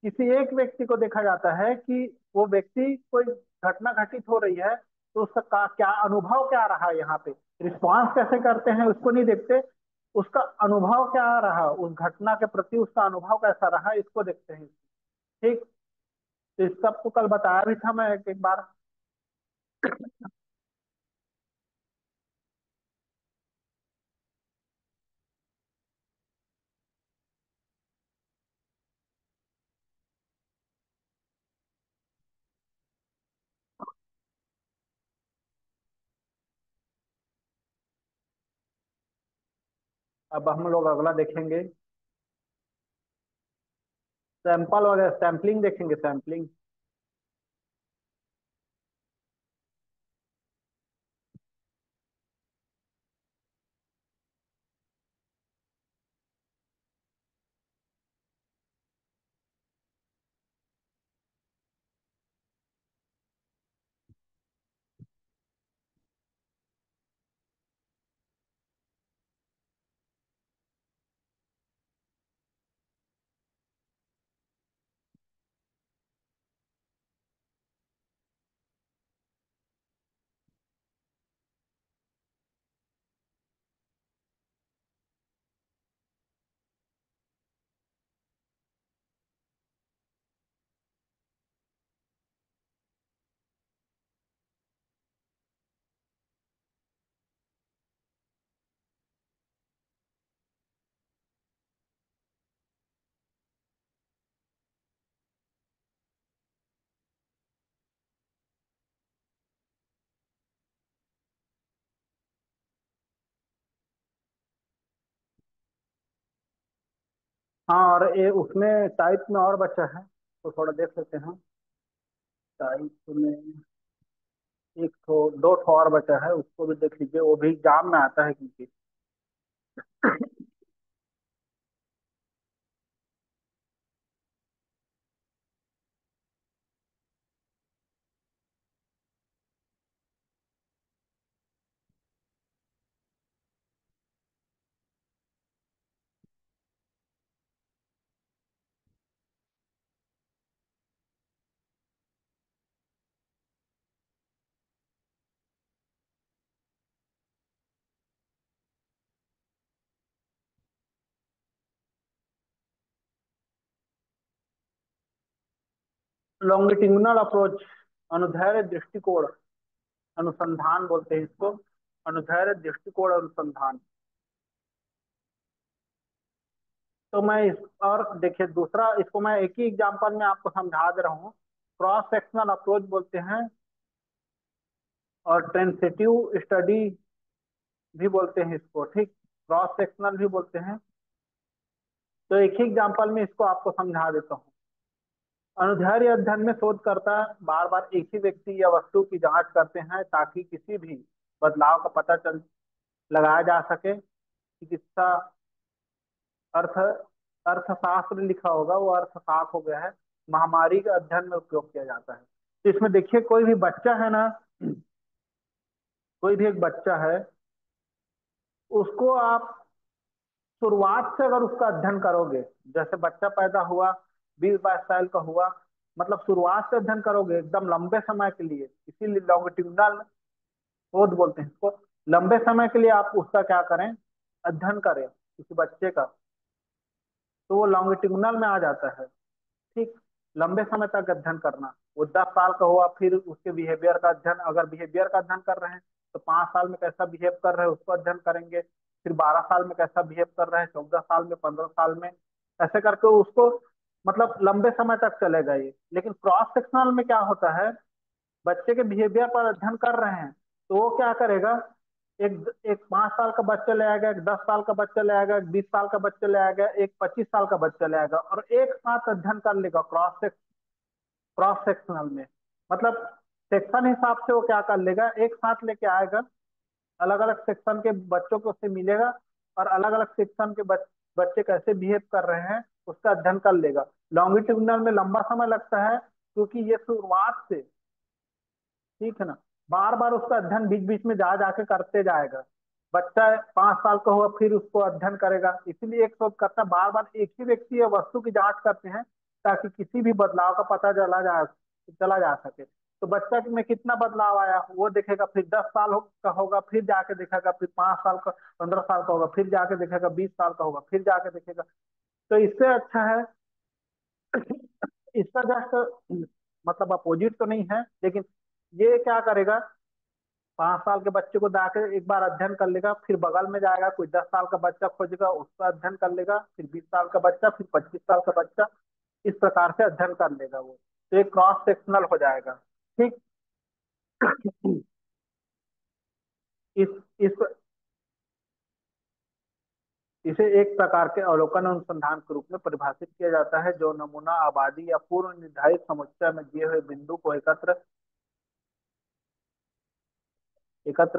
किसी एक व्यक्ति को देखा जाता है कि वो व्यक्ति, कोई घटना घटित हो रही है तो उसका क्या अनुभव क्या रहा यहाँ पे, रिस्पॉन्स कैसे करते हैं उसको नहीं देखते, उसका अनुभव क्या रहा उस घटना के प्रति, उसका अनुभव कैसा रहा इसको देखते हैं, ठीक। तो इस सबको कल बताया भी था मैं एक बार। अब हम लोग अगला देखेंगे, सैंपल वगैरह, सैम्पलिंग देखेंगे, सैम्पलिंग। हाँ, और ये उसमें टाइप में और बचा है तो थोड़ा देख लेते हैं। टाइप में एक ठो दो ठो और बचा है, उसको भी देख लीजिए, वो भी एग्जाम में आता है क्योंकि। लॉन्गिट्यूडिनल अप्रोच, अनुदैर्ध्य दृष्टिकोण अनुसंधान बोलते हैं इसको, अनुदैर्ध्य दृष्टिकोण अनुसंधान। तो मैं इस, और देखिए दूसरा, इसको मैं एक ही एग्जांपल में आपको समझा दे रहा हूँ। क्रॉस सेक्शनल अप्रोच बोलते हैं, और ट्रांजिटिव स्टडी भी बोलते हैं इसको, ठीक। क्रॉस सेक्शनल भी बोलते हैं। तो एक ही एग्जांपल में इसको आपको समझा देता हूँ। अनुदैर्ध्य अध्ययन में शोधकर्ता बार बार एक ही व्यक्ति या वस्तु की जांच करते हैं ताकि किसी भी बदलाव का पता चल लगाया जा सके। चिकित्सा, अर्थ, अर्थशास्त्र लिखा होगा, वो अर्थशास्त्र हो गया है। महामारी के अध्ययन में उपयोग किया जाता है। तो इसमें देखिए, कोई भी बच्चा है ना, कोई भी एक बच्चा है, उसको आप शुरुआत से अगर उसका अध्ययन करोगे, जैसे बच्चा पैदा हुआ, 20-22 साल का हुआ, मतलब शुरुआत से अध्ययन करोगे एकदम लंबे समय के लिए, इसीलिए लॉन्गिट्यूडिनल शोध बोलते हैं इसको। लंबे समय के लिए आप उसका क्या करें, अध्ययन करें किसी बच्चे का, तो वो लॉन्गिट्यूडिनल में आ जाता है, ठीक। लंबे समय तक अध्ययन करना, वो 10 साल का हुआ, फिर उसके बिहेवियर का अध्ययन, अगर बिहेवियर का अध्ययन कर रहे हैं तो 5 साल में कैसा बिहेव कर रहे हैं उसको अध्ययन करेंगे, फिर 12 साल में कैसा बिहेव कर रहे हैं, 14 साल में, 15 साल में, ऐसे करके उसको मतलब लंबे समय तक चलेगा ये। लेकिन क्रॉस सेक्शनल में क्या होता है, बच्चे के बिहेवियर पर अध्ययन कर रहे हैं, तो वो क्या करेगा, एक एक 5 साल का बच्चा ले आएगा, एक 10 साल का बच्चा ले आएगा, एक 20 साल का बच्चा ले आएगा, एक 25 साल का बच्चा ले आएगा, और एक साथ अध्ययन कर लेगा क्रॉस सेक्शनल में। मतलब सेक्शन हिसाब से वो क्या कर लेगा, एक साथ लेके आएगा, अलग अलग सेक्शन के बच्चों को उससे मिलेगा, और अलग अलग सेक्शन के बच्चे कैसे बिहेव कर रहे हैं उसका अध्ययन कर लेगा। लॉन्गिट्यूडनल में लंबा समय लगता है, क्योंकि ये शुरुआत से, ठीक है ना, बार बार उसका अध्ययन बीच बीच में जा जाके करते जाएगा। बच्चा 5 साल का हुआ फिर उसको अध्ययन करेगा, इसीलिए एक शोधकर्ता बार बार एक ही व्यक्ति या वस्तु की जांच करते हैं, ताकि किसी भी बदलाव का पता चला जा सके। तो बच्चा में कितना बदलाव आया वो देखेगा, फिर 10 साल का होगा फिर जाके देखेगा, फिर 5 साल का, 15 साल का होगा फिर जाके देखेगा, 20 साल का होगा फिर जाके देखेगा। तो इससे अच्छा है, इसका जस्ट मतलब अपोजिट तो नहीं है, लेकिन ये क्या करेगा, 5 साल के बच्चे को जाकर एक बार अध्ययन कर लेगा, फिर बगल में जाएगा कोई 10 साल का बच्चा खोजेगा, उसका अध्ययन कर लेगा, फिर 20 साल का बच्चा, फिर 25 साल का बच्चा, इस प्रकार से अध्ययन कर लेगा वो। तो एक क्रॉस सेक्शनल हो जाएगा। ठीक। इस इस इसे एक प्रकार के अवलोकन अनुसंधान के रूप में परिभाषित किया जाता है, जो नमूना आबादी या पूर्व निर्धारित समुच्चय में दिए हुए बिंदु को एकत्र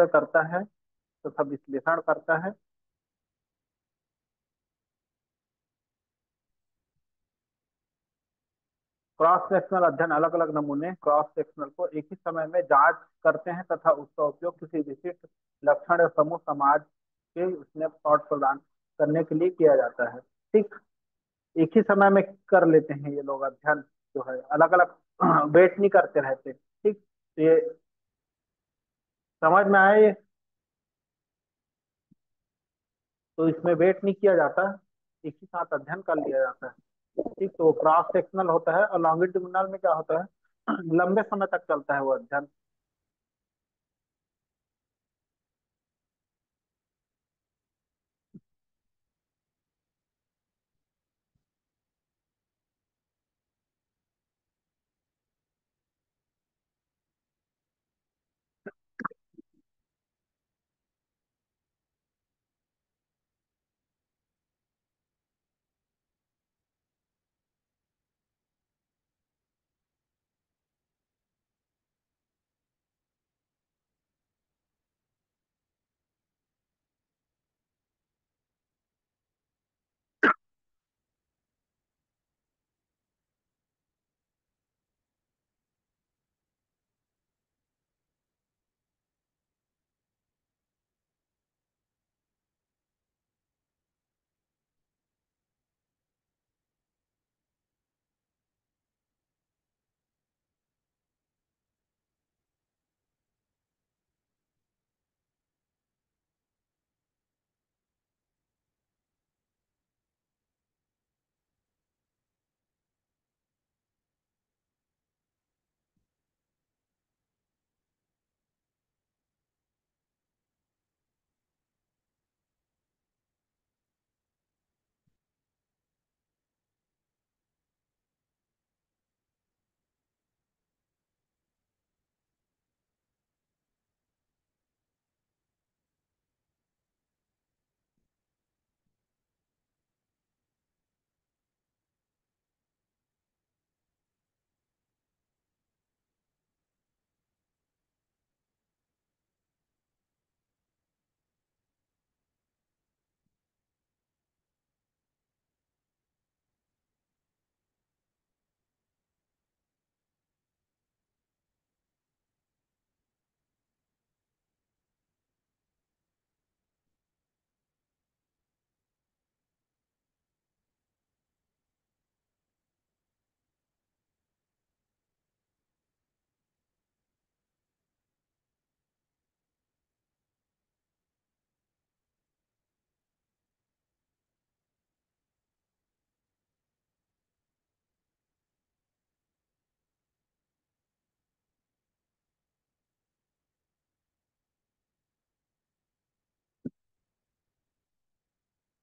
करता है तथा विश्लेषण करता है। क्रॉस सेक्शनल अध्ययन अलग अलग नमूने क्रॉस सेक्शनल को एक ही समय में जांच करते हैं तथा उसका उपयोग किसी विशिष्ट लक्षण या समूह समाज के स्नैपशॉट प्रदान करने के लिए किया जाता है। ठीक। एक ही समय में कर लेते हैं ये लोग अध्ययन, जो है अलग अलग वेट नहीं करते रहते। ठीक। तो ये समझ में आए ये? तो इसमें वेट नहीं किया जाता, एक ही साथ अध्ययन कर लिया जाता है। ठीक। तो क्रॉस सेक्शनल होता है, और लॉन्गिट्यूडिनल में क्या होता है, लंबे समय तक चलता है वो अध्ययन।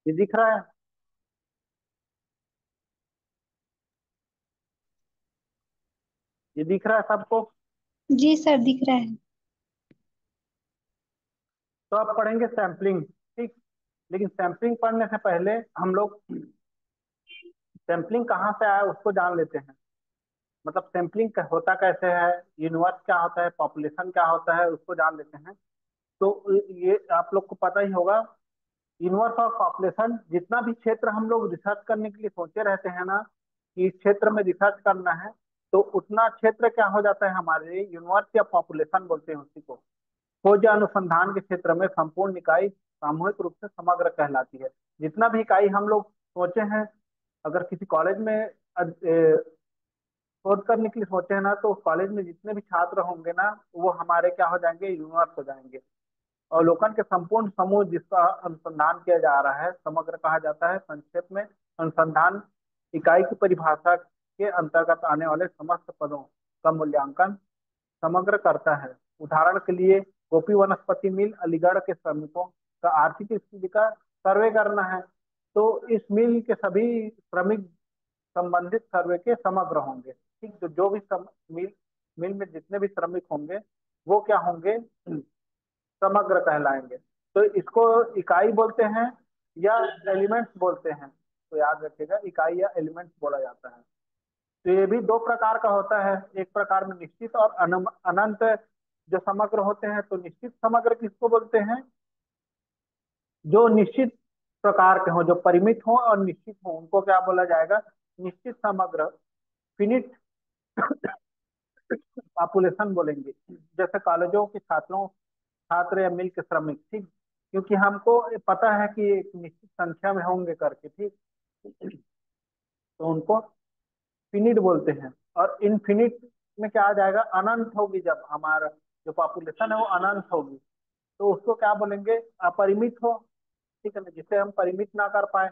ये दिख रहा है? ये दिख रहा है सबको? जी सर, दिख रहा है। तो अब पढ़ेंगे सैंपलिंग, ठीक। लेकिन सैंपलिंग पढ़ने से पहले हम लोग सैंपलिंग कहाँ से आया उसको जान लेते हैं। मतलब सैंपलिंग होता कैसे है, यूनिवर्स क्या होता है, पॉपुलेशन क्या होता है, उसको जान लेते हैं। तो ये आप लोग को पता ही होगा, यूनिवर्स और पॉपुलेशन, जितना भी क्षेत्र हम लोग रिसर्च करने के लिए सोचे रहते हैं ना, कि इस क्षेत्र में रिसर्च करना है, तो उतना क्षेत्र क्या हो जाता है हमारे लिए, यूनिवर्स या पॉपुलेशन बोलते हैं उसी को। खोज या अनुसंधान के क्षेत्र में संपूर्ण इकाई सामूहिक रूप से समग्र कहलाती है। जितना भी इकाई हम लोग सोचे हैं, अगर किसी कॉलेज में शोध करने के लिए सोचे हैं ना, तो उस कॉलेज में जितने भी छात्र होंगे ना, वो हमारे क्या हो जाएंगे, यूनिवर्स हो जाएंगे। अवलोकन के संपूर्ण समूह जिसका अनुसंधान किया जा रहा है समग्र कहा जाता है। संक्षेप में, अनुसंधान इकाई की परिभाषा के अंतर्गत आने वाले समस्त पदों का मूल्यांकन समग्र करता है। उदाहरण के लिए, गोपी वनस्पति मिल अलीगढ़ के श्रमिकों का आर्थिक स्थिति का सर्वे करना है, तो इस मिल के सभी श्रमिक संबंधित सर्वे के समग्र होंगे, ठीक। तो जो भी मिल मिल में जितने भी श्रमिक होंगे, वो क्या होंगे, समग्र कहलाएंगे। तो इसको इकाई बोलते हैं या एलिमेंट्स बोलते हैं, तो याद रखिएगा, इकाई या एलिमेंट्स बोला जाता है। तो ये भी दो प्रकार का होता है, एक प्रकार में निश्चित और अनंत जो समग्र होते हैं। तो निश्चित समग्र किसको बोलते हैं, जो निश्चित प्रकार के हों, जो परिमित हों और निश्चित हों, उनको क्या बोला जाएगा, निश्चित समग्र, फिनिट पॉपुलेशन बोलेंगे। जैसे कॉलेजों के छात्रों, छात्र या मिल के श्रमिक, ठीक। क्योंकि हमको पता है कि एक निश्चित संख्या में होंगे करके, ठीक। तो उनको फिनिट बोलते हैं। और इनफिनिट में क्या आ जाएगा, अनंत होगी, जब हमारा जो पॉपुलेशन है वो अनंत होगी, तो उसको क्या बोलेंगे, अपरिमित हो, ठीक है ना, जिसे हम परिमित ना कर पाए।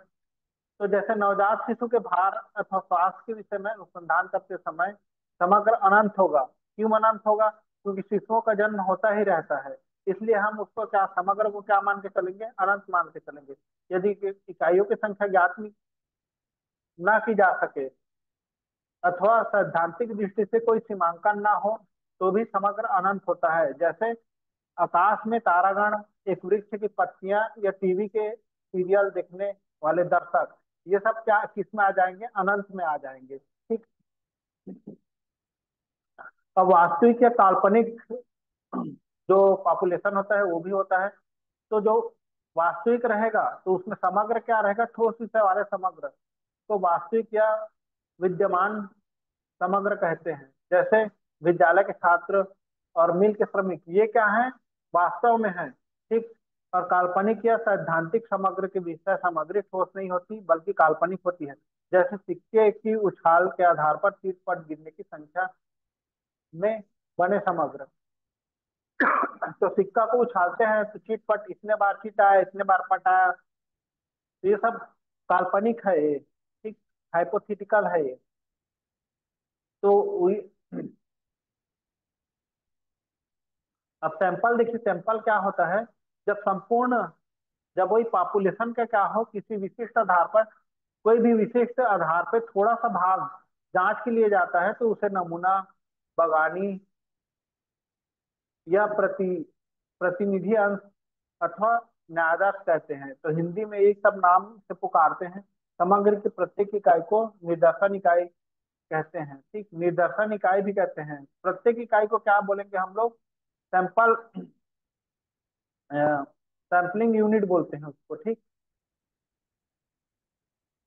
तो जैसे नवजात शिशु के भार अथवा स्वास्थ्य के विषय में अनुसंधान करते समय समग्र अनंत होगा। क्यों अनंत होगा, क्योंकि शिशुओं का जन्म होता ही रहता है, इसलिए हम उसको क्या, समग्र को क्या मान के चलेंगे, अनंत मान के चलेंगे। यदि इकाइयों की संख्या ज्ञात ना की जा सके अथवा सैद्धांतिक दृष्टि से कोई सीमांकन ना हो, तो भी समग्र अनंत होता है। जैसे आकाश में तारागण, एक वृक्ष की पत्तियां, या टीवी के सीरियल देखने वाले दर्शक, ये सब क्या किस में आ जाएंगे, अनंत में आ जाएंगे, ठीक। अब वास्तविक या काल्पनिक जो पॉपुलेशन होता है वो भी होता है। तो जो वास्तविक रहेगा तो उसमें समग्र क्या रहेगा, ठोस विषय वाले समग्र, तो वास्तविक या विद्यमान समग्र कहते हैं। जैसे विद्यालय के छात्र और मिल के श्रमिक, ये क्या है, वास्तव में है, ठीक। और काल्पनिक या सैद्धांतिक समग्र के विषय सामग्री ठोस नहीं होती बल्कि काल्पनिक होती है। जैसे सिक्के की उछाल के आधार पर चीट पट गिरने की संख्या में बने समग्र। तो सिक्का को उछालते हैं तो चिट पट, इतने बार चिट आया, इतने बार पट आया, तो ये सब काल्पनिक है ये, ठीक, हाइपोथेटिकल है ये। तो अब सैंपल देखिए, सैंपल क्या होता है, जब संपूर्ण, जब वही पॉपुलेशन का क्या हो, किसी विशिष्ट आधार पर, कोई भी विशिष्ट आधार पर थोड़ा सा भाग जांच के लिए जाता है, तो उसे नमूना, बगानी या प्रतिनिधि अंश अथवा न्यायाधीश कहते हैं। तो हिंदी में एक सब नाम से पुकारते हैं। समग्र की प्रत्येक इकाई को निदर्शन इकाई कहते हैं, ठीक। निदर्शन इकाई भी कहते हैं। प्रत्येक इकाई को क्या बोलेंगे हम लोग, सैंपल, सैंपलिंग यूनिट बोलते हैं उसको, ठीक।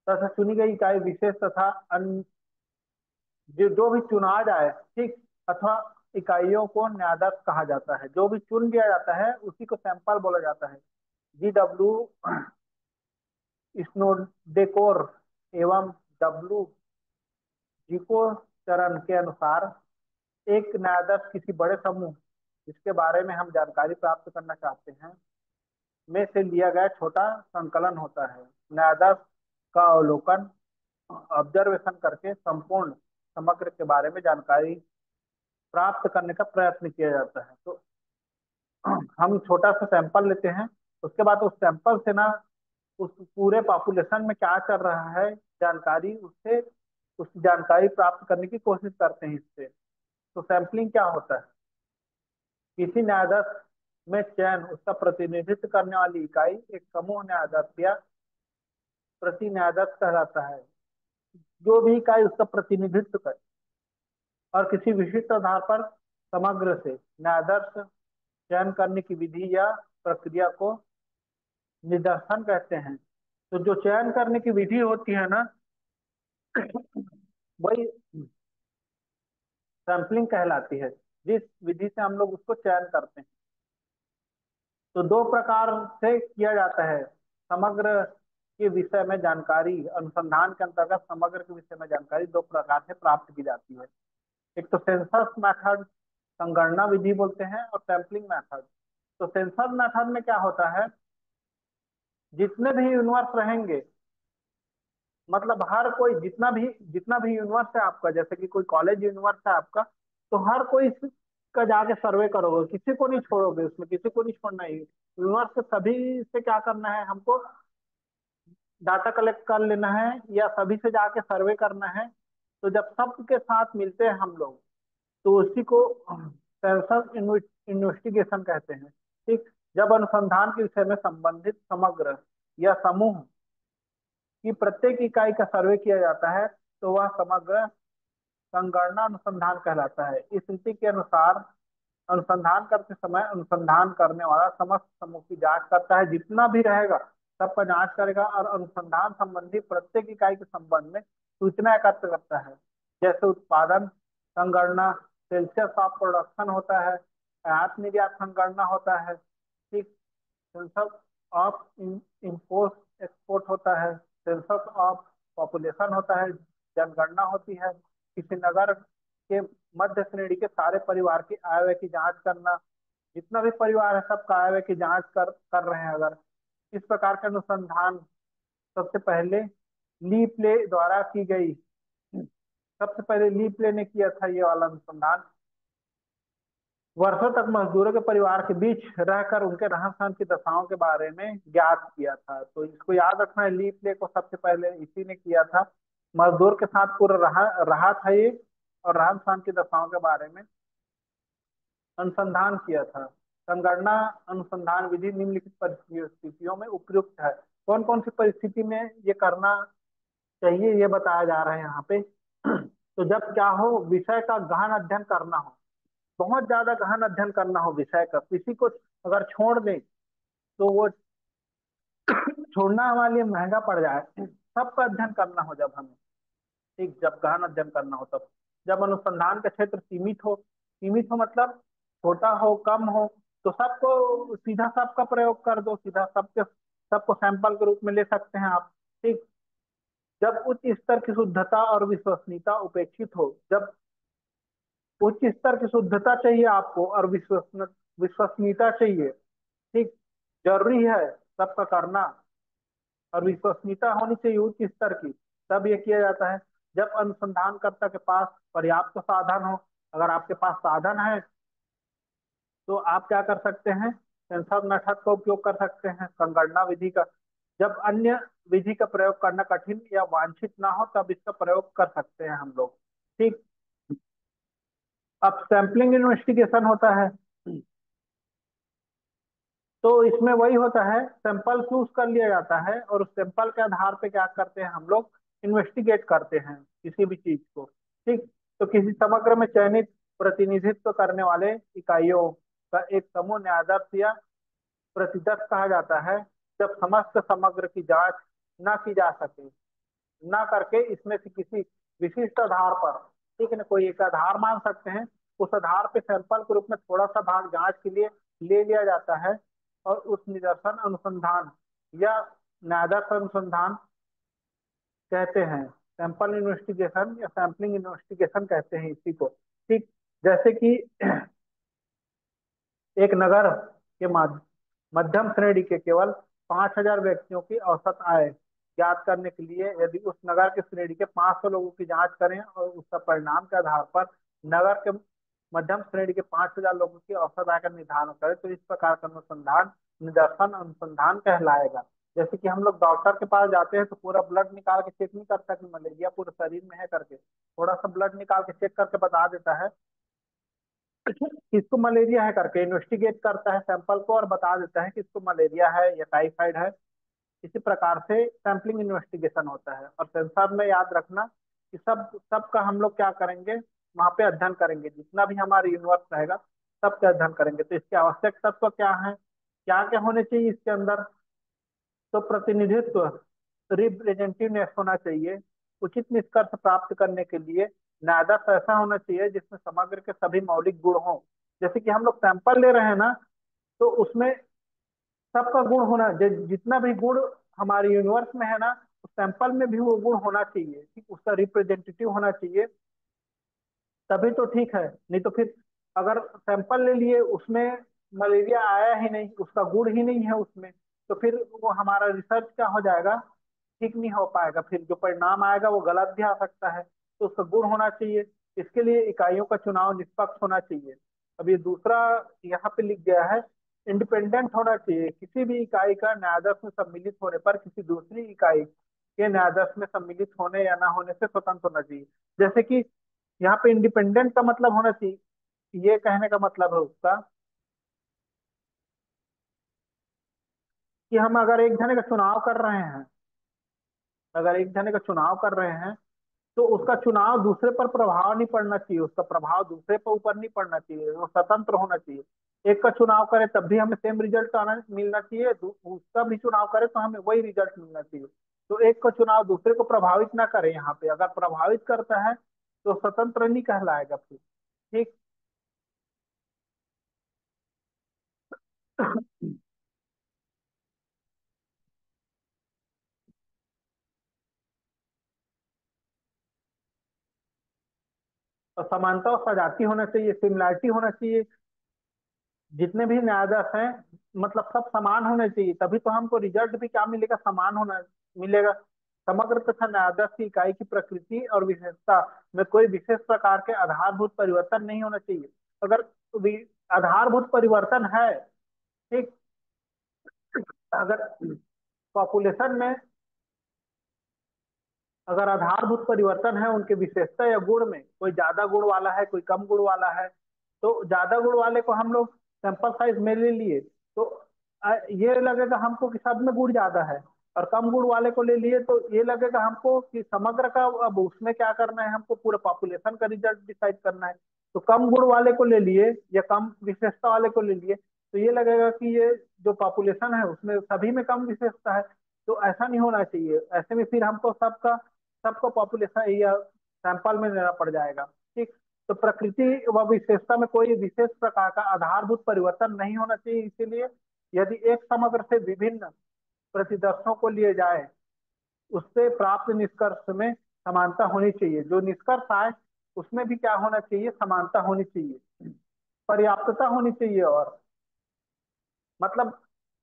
तथा चुनी गई इकाई विशेष तथा जो भी चुना जाए, ठीक, अथवा इकाइयों को न्यायाधीश कहा जाता है। जो भी चुन लिया जाता है उसी को सैंपल बोला जाता है। GW स्नोडेकोर एवं डब्ल्यू जिको चरण के अनुसार, एक न्यायाधीश किसी बड़े समूह जिसके बारे में हम जानकारी प्राप्त करना चाहते हैं में से लिया गया छोटा संकलन होता है। न्यायाधीश का अवलोकन, ऑब्जर्वेशन करके संपूर्ण समग्र के बारे में जानकारी प्राप्त करने का प्रयत्न किया जाता है। तो हम छोटा सा सैंपल लेते हैं, उसके बाद उस सैंपल से ना, उस पूरे पॉपुलेशन में क्या चल रहा है जानकारी, उससे उस जानकारी प्राप्त करने की कोशिश करते हैं इससे। तो सैंपलिंग क्या होता है? किसी न्यायाधीश में चयन उसका प्रतिनिधित्व करने वाली इकाई एक समूह न्यायाधीश या प्रति न्यायाधीश कहलाता है, जो भी इकाई उसका प्रतिनिधित्व करे और किसी विशिष्ट आधार पर समग्र से न्यायाधीश चयन करने की विधि या प्रक्रिया को निदर्शन कहते हैं। तो जो चयन करने की विधि होती है ना, वही सैंपलिंग कहलाती है, जिस विधि से हम लोग उसको चयन करते हैं। तो दो प्रकार से किया जाता है। समग्र के विषय में जानकारी, अनुसंधान के अंतर्गत समग्र के विषय में जानकारी दो प्रकार से प्राप्त की जाती है। एक तो सेंसस मेथड, संगणना विधि बोलते हैं, और सैंपलिंग मेथड। तो सेंसस मेथड में क्या होता है, जितने भी यूनिवर्स रहेंगे, मतलब हर कोई जितना भी यूनिवर्स है आपका, जैसे कि कोई कॉलेज यूनिवर्स है आपका, तो हर कोई का जाके सर्वे करोगे, किसी को नहीं छोड़ोगे, उसमें किसी को नहीं छोड़ना है। यूनिवर्स के सभी से क्या करना है हमको, डाटा कलेक्ट कर लेना है या सभी से जाके सर्वे करना है। तो जब सबके साथ मिलते हैं हम लोग, तो उसी को सेंसस इन्वेस्टिगेशन कहते हैं। ठीक। जब अनुसंधान के विषय में संबंधित समग्र या समूह की प्रत्येक इकाई का सर्वे किया जाता है, तो वह समग्र संगणना अनुसंधान कहलाता है। इस नीति के अनुसार अनुसंधान करते समय अनुसंधान करने वाला समस्त समूह की जांच करता है, जितना भी रहेगा सबका जांच करेगा, और अनुसंधान संबंधी प्रत्येक इकाई के संबंध में सूचना एकत्र करता है। जैसे उत्पादन संगणना, सेल्सियस ऑफ प्रोडक्शन होता है, आयात निर्यात संगणना होता है। ठीक। सेंसस ऑफ इम्पोर्ट एक्सपोर्ट होता है, सेंसस ऑफ पॉपुलेशन होता है, जनगणना होती है। किसी नगर के मध्य श्रेणी के सारे परिवार की आय व्यय की जांच करना, जितना भी परिवार है सबका आय व्यय की जांच कर रहे हैं अगर। इस प्रकार के अनुसंधान सबसे पहले ली प्ले द्वारा की गई, सबसे पहले ली प्ले ने किया था ये वाला अनुसंधान। वर्षों तक मजदूरों के परिवार के बीच रहकर उनके रहन सहन की दशाओं के बारे में ज्ञात किया था। तो इसको याद रखना है, ली प्ले को सबसे पहले इसी ने किया था। मजदूर के साथ पूरा रहा था ये, और रहन सहन की दशाओं के बारे में अनुसंधान किया था। संगणना अनुसंधान विधि निम्नलिखित परिस्थितियों में उपयुक्त है। कौन कौन सी परिस्थिति में ये करना चाहिए, ये बताया जा रहा है यहाँ पे। तो जब क्या हो, विषय का गहन अध्ययन करना हो, बहुत ज्यादा गहन अध्ययन करना हो विषय का, किसी को अगर छोड़ दें तो वो छोड़ना हमारे लिए महंगा पड़ जाए, सबका अध्ययन करना हो जब हमें। ठीक। जब गहन अध्ययन करना हो तब, जब अनुसंधान का क्षेत्र सीमित हो मतलब छोटा हो, कम हो, तो सबको सीधा सबका प्रयोग कर दो, सीधा सबके सबको सैंपल के रूप में ले सकते हैं आप। ठीक। जब उच्च स्तर की शुद्धता और विश्वसनीयता उपेक्षित हो, जब उच्च स्तर की शुद्धता चाहिए आपको और विश्वसनीयता चाहिए। ठीक। जरूरी है सबका करना, और विश्वसनीयता होनी चाहिए उच्च स्तर की, तब ये किया जाता है। जब अनुसंधानकर्ता के पास पर्याप्त साधन हो, अगर आपके पास साधन है तो आप क्या कर सकते हैं, सेंसर मेथड का उपयोग कर सकते हैं, संगणना विधि का। जब अन्य विधि का प्रयोग करना कठिन या वांछित ना हो, तब इसका प्रयोग कर सकते हैं हम लोग। ठीक। अब सैंपलिंग इन्वेस्टिगेशन होता है, तो इसमें वही होता है, सैंपल चूज कर लिया जाता है और उस सैंपल के आधार पे क्या करते हैं हम लोग, इन्वेस्टिगेट करते हैं किसी भी चीज को। ठीक। तो किसी समग्र में चयनित प्रतिनिधित्व करने वाले इकाइयों का एक समूह न्यायाधीश या प्रतिदत्त कहा जाता है, जब समस्त समग्र की जांच ना की जा सके, ना करके इसमें से किसी विशिष्ट आधार पर, ठीक है ना, कोई एक आधार मान सकते हैं, उस आधार पे सैंपल के रूप में थोड़ा सा भाग जांच के लिए ले लिया जाता है, और उस निदर्शन अनुसंधान या न्यायाधीश अनुसंधान कहते हैं। सैंपल इन्वेस्टिगेशन या सैंपलिंग इन्वेस्टिगेशन कहते हैं इसी को। ठीक। जैसे कि एक नगर के मध्यम श्रेणी के केवल 5,000 व्यक्तियों की औसत आय ज्ञात करने के लिए यदि उस नगर के श्रेणी के 500 लोगों की जांच करें और उसका परिणाम के आधार पर नगर के मध्यम श्रेणी के 5,000 लोगों की औसत आय का निर्धारण करें, तो इस प्रकार का अनुसंधान निदर्शन अनुसंधान कहलाएगा। जैसे कि हम लोग डॉक्टर के पास जाते हैं तो पूरा ब्लड निकाल के चेक नहीं करता कि मलेरिया पूरे शरीर में है करके, थोड़ा सा ब्लड निकाल के चेक करके बता देता है किसको मलेरिया है करके इन्वेस्टिगेट करता है सैंपल को और बता देता है कि इसको मलेरिया है या टाइफाइड है। इसी प्रकार से सैंपलिंग इन्वेस्टिगेशन होता है। और सेंसर में याद रखना कि सब सबका हम लोग क्या करेंगे, वहाँ पे अध्ययन करेंगे, जितना भी हमारा यूनिवर्स रहेगा सबका अध्ययन करेंगे। तो इसके आवश्यक तत्व क्या है, क्या क्या होने चाहिए इसके अंदर। तो प्रतिनिधित्व, रिप्रेजेंटेटिवनेस होना चाहिए। उचित निष्कर्ष प्राप्त करने के लिए नादर्स ऐसा होना चाहिए जिसमें समग्र के सभी मौलिक गुण हों। जैसे कि हम लोग सैंपल ले रहे हैं ना, तो उसमें सबका गुण होना, जितना भी गुण हमारे यूनिवर्स में है ना, उस सैंपल में भी वो गुण होना चाहिए, ठीक, उसका रिप्रेजेंटेटिव होना चाहिए। तभी तो ठीक है, नहीं तो फिर अगर सैंपल ले लिए उसमें मलेरिया आया ही नहीं, उसका गुण ही नहीं है उसमें, तो फिर वो हमारा रिसर्च क्या हो जाएगा, ठीक नहीं हो पाएगा। फिर जो परिणाम आएगा वो गलत भी आ सकता है। तो उसका गुण होना चाहिए। इसके लिए इकाइयों का चुनाव निष्पक्ष होना चाहिए। अब ये दूसरा यहाँ पे लिख गया है, इंडिपेंडेंट होना चाहिए। किसी भी इकाई का न्यायाधीश में सम्मिलित होने पर किसी दूसरी इकाई के न्यायाधीश में सम्मिलित होने या ना होने से स्वतंत्र होना चाहिए। जैसे कि यहाँ पे इंडिपेंडेंट का मतलब होना चाहिए, ये कहने का मतलब है उसका कि हम अगर एक जने का चुनाव कर रहे हैं, अगर एक जने का चुनाव कर रहे हैं, तो उसका चुनाव दूसरे पर प्रभाव नहीं पड़ना चाहिए, उसका प्रभाव दूसरे पर ऊपर नहीं पड़ना चाहिए, वो स्वतंत्र होना चाहिए। एक का चुनाव करे तब भी हमें सेम रिजल्ट आना मिलना चाहिए, उसका भी चुनाव करे तो हमें वही रिजल्ट मिलना चाहिए। तो एक का चुनाव दूसरे को प्रभावित ना करे, यहाँ पे अगर प्रभावित करता है तो स्वतंत्र नहीं कहलाएगा फिर। ठीक। तो समानता और सजाती होना चाहिए, सिमिलैरिटी होना चाहिए। जितने भी न्यायाधीश हैं, मतलब सब समान होने चाहिए, तभी तो हमको रिजल्ट भी क्या मिलेगा, समान होना मिलेगा। समग्र तथा न्यायाधीश की इकाई की प्रकृति और विशेषता में कोई विशेष प्रकार के आधारभूत परिवर्तन नहीं होना चाहिए। अगर आधारभूत परिवर्तन है, ठीक, अगर पॉपुलेशन में अगर आधारभूत परिवर्तन है उनके विशेषता या गुण में, कोई ज्यादा गुण वाला है कोई कम गुण वाला है, तो ज्यादा गुण वाले को हम लोग सैंपल साइज में ले लिए, तो ये लगेगा हमको कि सब में गुण ज्यादा है। और कम गुण वाले को ले लिए तो ये लगेगा हमको कि समग्र का, अब उसमें क्या करना है, हमको पूरे पॉपुलेशन का रिजल्ट डिसाइड करना है। तो कम गुण वाले को ले लिए या कम विशेषता वाले को ले लिए, तो ये लगेगा कि ये जो पॉपुलेशन है उसमें सभी में कम विशेषता है। तो ऐसा नहीं होना चाहिए, ऐसे में फिर हमको सबका सबको पॉपुलेशन या सैंपल में लेना पड़ जाएगा। ठीक। तो प्रकृति व विशेषता में कोई विशेष प्रकार का आधारभूत परिवर्तन नहीं होना चाहिए। इसीलिए यदि एक समग्र से विभिन्न प्रतिदर्शों को लिए जाए, उससे प्राप्त निष्कर्ष में समानता होनी चाहिए। जो निष्कर्ष आए उसमें भी क्या होना चाहिए, समानता होनी चाहिए, पर्याप्तता होनी चाहिए। और मतलब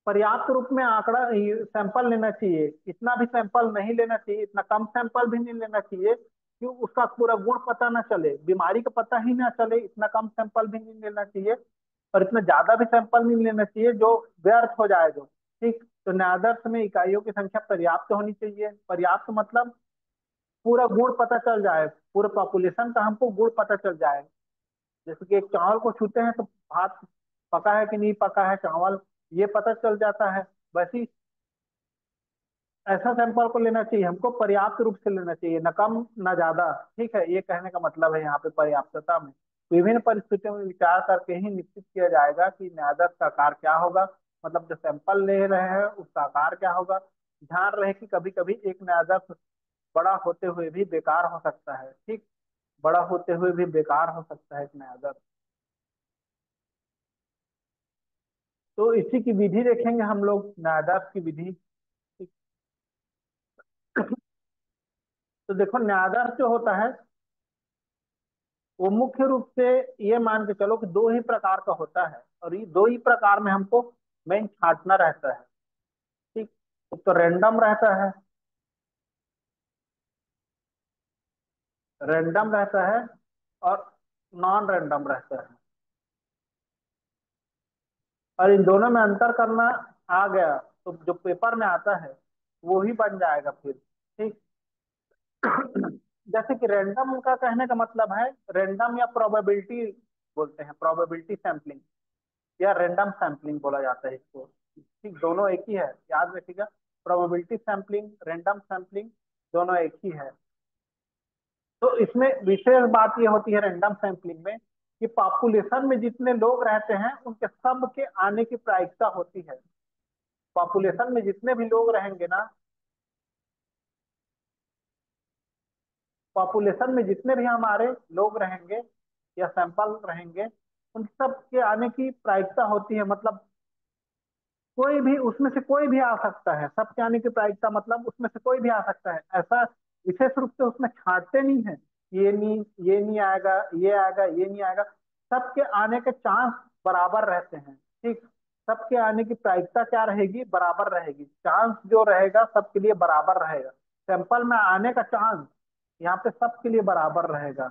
पर्याप्त रूप में आंकड़ा सैंपल लेना चाहिए, इतना भी सैंपल नहीं लेना चाहिए, इतना कम सैंपल भी नहीं लेना चाहिए कि उसका पूरा गुण पता ना चले, बीमारी का पता ही ना चले, इतना कम सैंपल भी नहीं लेना चाहिए। और इतना ज्यादा भी सैंपल नहीं लेना चाहिए जो व्यर्थ हो जाए जो। ठीक। तो न्यायाधीश में इकाइयों की संख्या पर्याप्त होनी चाहिए। पर्याप्त मतलब पूरा गुण पता चल जाए, पूरे पॉपुलेशन का हमको गुण पता चल जाए। जैसे कि एक चावल को छूते हैं तो भात पका है कि नहीं पका है चावल, ये पता चल जाता है। वैसे ऐसा सैंपल को लेना चाहिए हमको, पर्याप्त रूप से लेना चाहिए, न कम न ज्यादा। ठीक है, ये कहने का मतलब है यहाँ पे पर्याप्तता में विभिन्न परिस्थितियों में विचार करके ही निश्चित किया जाएगा कि न्यायाधीश का आकार क्या होगा। मतलब जो सैंपल ले रहे हैं उसका आकार क्या होगा। ध्यान रहे कि कभी कभी एक न्यायाधीश बड़ा होते हुए भी बेकार हो सकता है। ठीक। बड़ा होते हुए भी बेकार हो सकता है एक न्यायाधीश। तो इसी की विधि देखेंगे हम लोग, न्यायाधीश की विधि। ठीक। तो देखो न्यायाधीश जो होता है वो मुख्य रूप से ये मान के चलो कि दो ही प्रकार का होता है, और ये दो ही प्रकार में हमको मेन छांटना रहता है। ठीक। तो रैंडम रहता है, रैंडम रहता है और नॉन रैंडम रहता है। और इन दोनों में अंतर करना आ गया तो जो पेपर में आता है वो ही बन जाएगा फिर। ठीक। जैसे कि रैंडम का कहने का मतलब है रैंडम या प्रोबेबिलिटी बोलते हैं, प्रोबेबिलिटी सैंपलिंग या रैंडम सैंपलिंग बोला जाता है इसको। ठीक, दोनों एक ही है, याद रखिएगा। प्रोबेबिलिटी सैंपलिंग, रैंडम सैंपलिंग, दोनों एक ही है। तो इसमें विशेष बात यह होती है रैंडम सैंपलिंग में कि पॉपुलेशन में जितने लोग रहते हैं उनके सब के आने की प्रायिकता होती है। पॉपुलेशन में जितने भी लोग रहेंगे ना, पॉपुलेशन में जितने भी हमारे लोग रहेंगे या सैंपल रहेंगे, उन सब के आने की प्रायिकता होती है। मतलब कोई भी उसमें से कोई भी आ सकता है, सबके आने की प्रायिकता मतलब उसमें से कोई भी आ सकता है। ऐसा विशेष रूप से उसमें छांटते नहीं है, ये नहीं आएगा, ये आएगा, ये नहीं आएगा। सबके आने के चांस बराबर रहते हैं। ठीक, सबके आने की प्रायिकता क्या रहेगी, बराबर रहेगी। चांस जो रहेगा सबके लिए बराबर रहेगा। सैंपल में आने का चांस यहाँ पे सबके लिए बराबर रहेगा।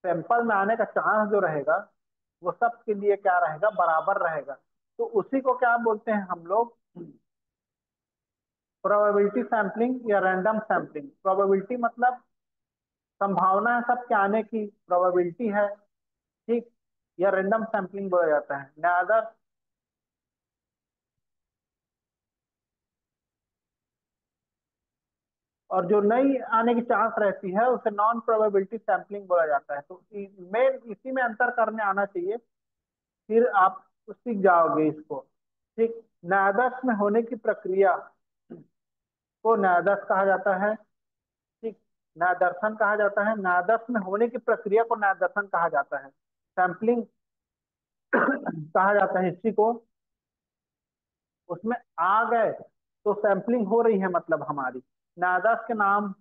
सैंपल में आने का चांस जो रहेगा वो सबके लिए क्या रहेगा, बराबर रहेगा। तो उसी को क्या बोलते हैं हम लोग, प्रोबेबिलिटी सैंपलिंग या रैंडम सैंपलिंग। प्रोबेबिलिटी मतलब संभावना है सबके आने की, प्रोबेबिलिटी है। ठीक, या रैंडम सैंपलिंग बोला जाता है। नादर और जो नई आने की चांस रहती है उसे नॉन प्रोबेबिलिटी सैंपलिंग बोला जाता है। तो मेन इसी में अंतर करने आना चाहिए, फिर आप सीख जाओगे इसको। ठीक, नादर्स में होने की प्रक्रिया को नादर्स कहा जाता है। ठीक, नादर्शन कहा जाता है। नादर्स में होने की प्रक्रिया को नादर्शन कहा जाता है। सैंपलिंग कहा जाता है इसी को। उसमें आ गए तो सैंपलिंग हो रही है, मतलब हमारी नादर्स के नाम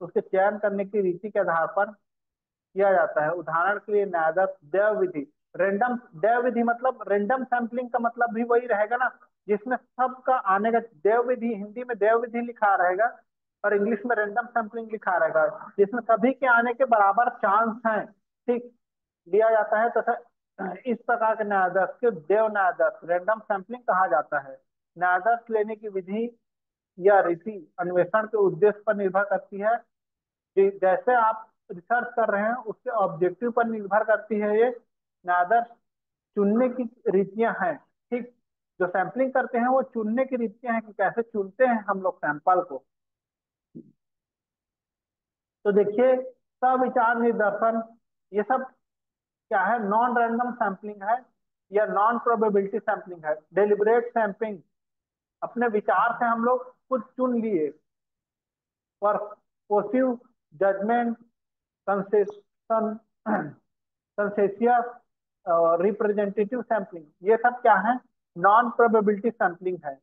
उसके चयन करने की रीति के आधार पर किया जाता है। उदाहरण के लिए नादर्स देव विधि, रैंडम देव विधि मतलब रैंडम सैंपलिंग का मतलब भी वही रहेगा ना, जिसमें सबका आने का। देव विधि हिंदी में देव विधि लिखा रहेगा और इंग्लिश में रैंडम सैंपलिंग लिखा रहेगा, जिसमें सभी के आने के बराबर चांस हैं। ठीक, लिया जाता है तथा इस प्रकार के न्यायाधीश को देव न्यायाधीश रैंडम सैंपलिंग कहा जाता है। न्यायाधीश लेने की विधि या रीति अन्वेषण के उद्देश्य पर निर्भर करती है। जैसे आप रिसर्च कर रहे हैं उसके ऑब्जेक्टिव पर निर्भर करती है ये। न्यायाधीश चुनने की रीतियां हैं। ठीक, जो सैंपलिंग करते हैं वो चुनने की रीतियां हैं कि कैसे चुनते हैं हम लोग सैंपल को। तो देखिए, सविचार निदर्शन ये सब क्या है, नॉन रैंडम सैंपलिंग है या नॉन प्रोबेबिलिटी सैंपलिंग है। डेलिबरेट सैंपलिंग, अपने विचार से हम लोग कुछ चुन लिए। परपोसिव जजमेंट, कंसेशन, कंसेसियस, रिप्रेजेंटेटिव सैंपलिंग, ये सब क्या है, नॉन प्रोबेबिलिटी सैंपलिंग है।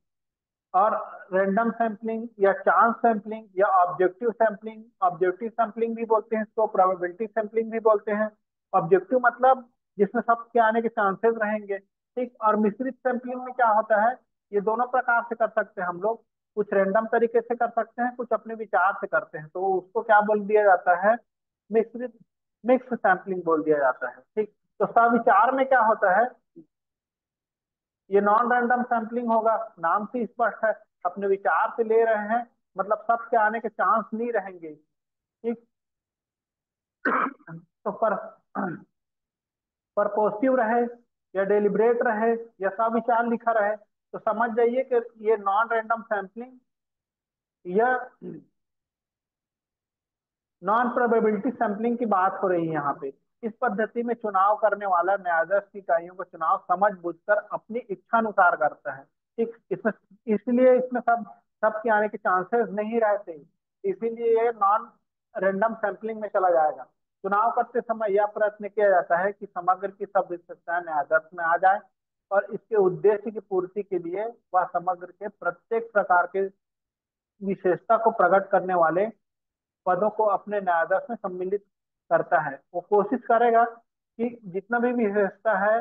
और रैंडम सैंपलिंग या चांस सैंपलिंग या ऑब्जेक्टिव सैंपलिंग, ऑब्जेक्टिव सैंपलिंग भी बोलते हैं इसको, प्रोबेबिलिटी सैंपलिंग भी बोलते हैं। ऑब्जेक्टिव मतलब जिसमें सबके आने के चांसेस रहेंगे। ठीक, और मिश्रित सैंपलिंग में क्या होता है, ये दोनों प्रकार से कर सकते हैं हम लोग। कुछ रैंडम तरीके से कर सकते हैं, कुछ अपने विचार से करते हैं, तो उसको क्या बोल दिया जाता है, मिश्रित, मिक्स सैंपलिंग बोल दिया जाता है। ठीक, तो सविचार में क्या होता है, ये नॉन रैंडम सैंपलिंग होगा, नाम से स्पष्ट है, अपने विचार से ले रहे हैं, मतलब सबके आने के चांस नहीं रहेंगे। ठीक, तो परपोसिव रहे या डेलिब्रेट रहे या सविचार लिखा रहे, तो समझ जाइए कि ये नॉन रैंडम सैंपलिंग या नॉन प्रोबेबिलिटी सैंपलिंग की बात हो रही है यहाँ पे। इस पद्धति में चुनाव करने वाला न्यायाधीश की इकाइयों का चुनाव समझ बूझकर अपनी इच्छा अनुसार करता है। ठीक, इसमें इसलिए इसमें सबके आने के चांसेस नहीं रहते, इसीलिए ये नॉन रैंडम सैंपलिंग में चला जाएगा। चुनाव करते समय यह प्रयत्न किया जाता है कि समग्र की सब विशेषताएं न्यायाधीश में आ जाए और इसके उद्देश्य की पूर्ति के लिए वह समग्र के प्रत्येक प्रकार के विशेषता को प्रकट करने वाले पदों को अपने न्यायाधीश में सम्मिलित करता है। वो कोशिश करेगा कि जितना भी विशेषता है,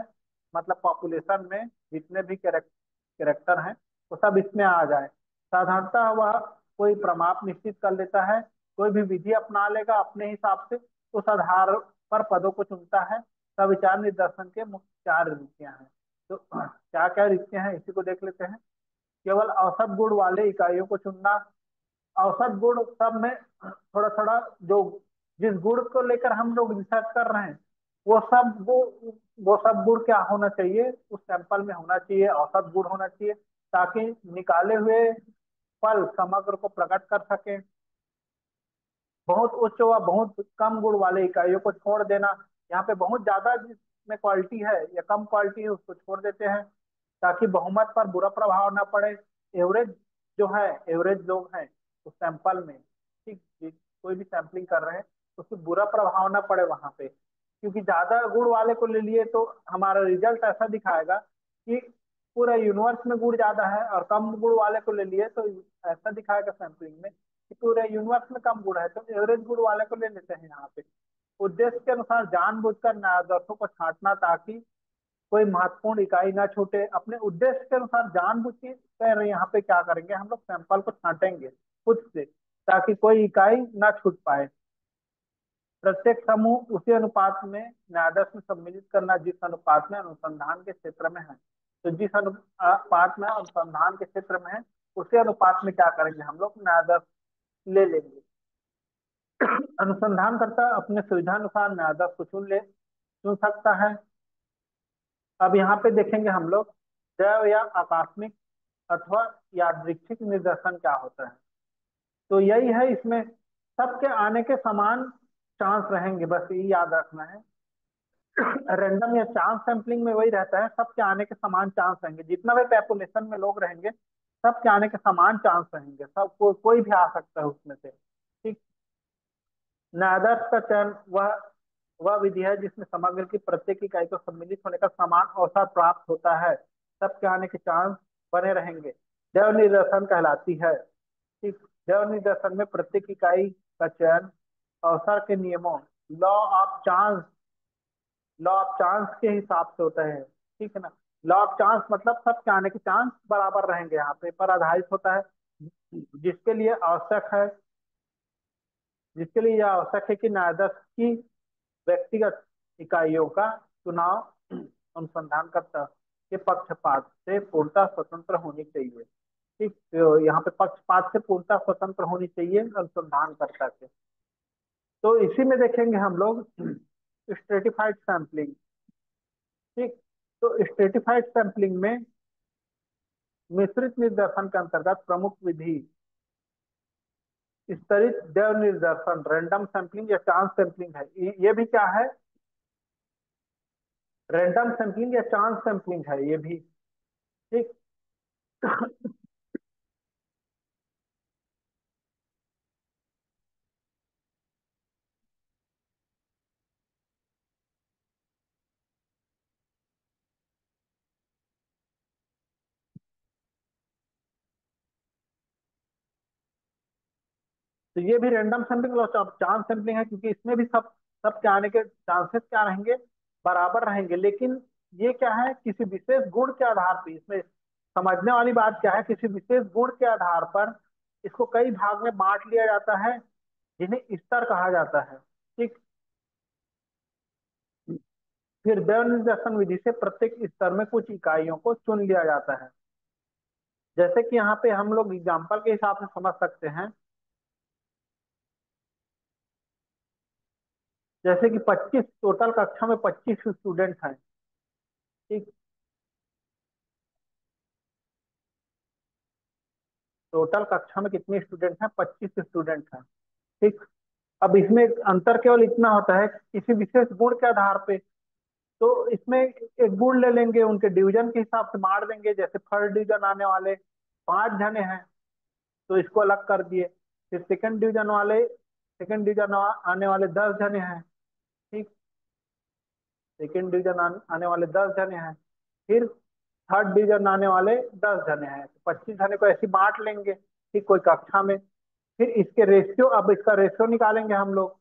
मतलब पॉपुलेशन में जितने भी कैरेक्टर हैं वो सब इसमें आ जाए। साधारणतः वह कोई प्रमाप निश्चित कर लेता है, कोई भी विधि अपना लेगा अपने हिसाब से, उस आधार पर पदों को चुनता है। सविचार निदर्शन के मुख्य 4 रीतियां हैं। तो क्या क्या रीतियां हैं इसी को देख लेते हैं। केवल औसत गुण वाले इकाइयों को चुनना। औसत गुण सब में थोड़ा थोड़ा जो जिस गुण को लेकर हम लोग रिसर्च कर रहे हैं, वो सब वो सब गुण क्या होना चाहिए, उस सैंपल में होना चाहिए, औसत गुण होना चाहिए, ताकि निकाले हुए फल समग्र को प्रकट कर सके। बहुत उच्च व बहुत कम गुण वाले इकाइयों को छोड़ देना, यहाँ पे बहुत ज्यादा जिसमें क्वालिटी है या कम क्वालिटी है उसको छोड़ देते हैं, ताकि बहुमत पर बुरा प्रभाव ना पड़े। एवरेज जो है, एवरेज लोग हैं उस सैंपल में, ठीक, कोई भी सैंपलिंग कर रहे हैं तो उसको बुरा प्रभाव ना पड़े वहां पे, क्योंकि ज्यादा गुण वाले को ले लिए तो हमारा रिजल्ट ऐसा दिखाएगा कि पूरा यूनिवर्स में गुण ज्यादा है, और कम गुण वाले को ले लिए तो ऐसा दिखाएगा सैंपलिंग में कि पूरे यूनिवर्स में कम गुण है, तो एवरेज गुण वाले को ले लेते हैं यहाँ पे। उद्देश्य के अनुसार जानबूझकर न्यायादर्शों को छांटना, ताकि कोई महत्वपूर्ण इकाई ना छूटे। अपने उद्देश्य के अनुसार जानबूझ के कह रहे हैं, यहाँ पे क्या करेंगे हम लोग, सैंपल को छांटेंगे खुद से, ताकि कोई इकाई ना छूट पाए। प्रत्येक समूह उसी अनुपात में न्यायाधीश में सम्मिलित करना जिस अनुपात में अनुसंधान के क्षेत्र में है। तो जिस अनुपात में अनुसंधान के क्षेत्र में है, उसी अनुपात में क्या करेंगे हम लोग, न्यायाधीश ले लेंगे। अनुसंधानकर्ता अपने सुविधानुसार न्यायाधीश को चुन सकता है। अब यहाँ पे देखेंगे हम लोग जैव या आकस्मिक अथवा यादृच्छिक निर्देशन क्या होता है। तो यही है, इसमें सबके आने के समान चांस रहेंगे, बस ये याद रखना है। रैंडम या चांस सैंपलिंग में वही रहता है, सबके आने के समान चांस रहेंगे, जितना भी पॉपुलेशन में लोग रहेंगे सबके आने के समान चांस रहेंगे, सब कोई भी आ सकता है उसमें से, ठीक। नादर्स का चयन वह विधि है जिसमें समग्र की प्रत्येक इकाई को सम्मिलित होने का समान अवसर प्राप्त होता है, सबके आने के चांस बने रहेंगे, जैव निदर्शन कहलाती है, ठीक। जैव निदर्शन में प्रत्येक इकाई का चयन अवसर के नियमों, law of chance law of chance के हिसाब से होता है, ठीक है ना। लॉ ऑफ चांस मतलब सबके आने के चांस बराबर रहेंगे, यहाँ पे पर आधारित होता है, जिसके लिए आवश्यक है जिसके लिए यह आवश्यक है कि न्यायाधीश की व्यक्तिगत इकाइयों का चुनाव अनुसंधानकर्ता के पक्षपात से पूर्णतः स्वतंत्र होनी चाहिए, ठीक। तो यहाँ पे पक्षपात से पूर्णतः स्वतंत्र होनी चाहिए अनुसंधानकर्ता के। तो इसी में देखेंगे हम लोग स्ट्रेटिफाइड सैंपलिंग, ठीक। तो स्ट्रेटिफाइड सैंपलिंग में मिश्रित निर्देशन के अंतर्गत प्रमुख विधि स्तरित जैव निर्देशन, रैंडम सैंपलिंग या चांस सैंपलिंग है। ये भी क्या है, रैंडम सैंपलिंग या चांस सैंपलिंग है ये भी, ठीक। तो ये भी रैंडम सैंपलिंग और चांस सैंपलिंग है, क्योंकि इसमें भी सब के आने के चांसेस क्या रहेंगे, बराबर रहेंगे, लेकिन ये क्या है, किसी विशेष गुण के आधार पर, इसमें समझने वाली बात क्या है, किसी विशेष गुण के आधार पर इसको कई भाग में बांट लिया जाता है, जिन्हें स्तर कहा जाता है, ठीक। फिर जैव निर्देशन विधि से प्रत्येक स्तर में कुछ इकाइयों को चुन लिया जाता है। जैसे कि यहाँ पे हम लोग एग्जाम्पल के हिसाब से समझ सकते हैं, जैसे कि 25 टोटल कक्षा में 25 स्टूडेंट हैं, ठीक। टोटल कक्षा में कितने स्टूडेंट हैं, 25 स्टूडेंट हैं, ठीक। अब इसमें अंतर केवल इतना होता है कि किसी विशेष गुण के आधार पे, तो इसमें एक गुण ले लेंगे, उनके डिवीजन के हिसाब से बांट देंगे, जैसे फर्स्ट डिवीजन आने वाले 5 जने हैं तो इसको अलग कर दिए। फिर सेकंड डिवीजन आने वाले 10 जने हैं, ठीक। सेकंड डिवीजन आने वाले 10 जने हैं। फिर थर्ड डिवीजन आने वाले 10 जने हैं, तो 25 जने को ऐसे बांट लेंगे, ठीक, कोई कक्षा में। फिर इसके रेशियो, अब इसका रेशियो निकालेंगे हम लोग,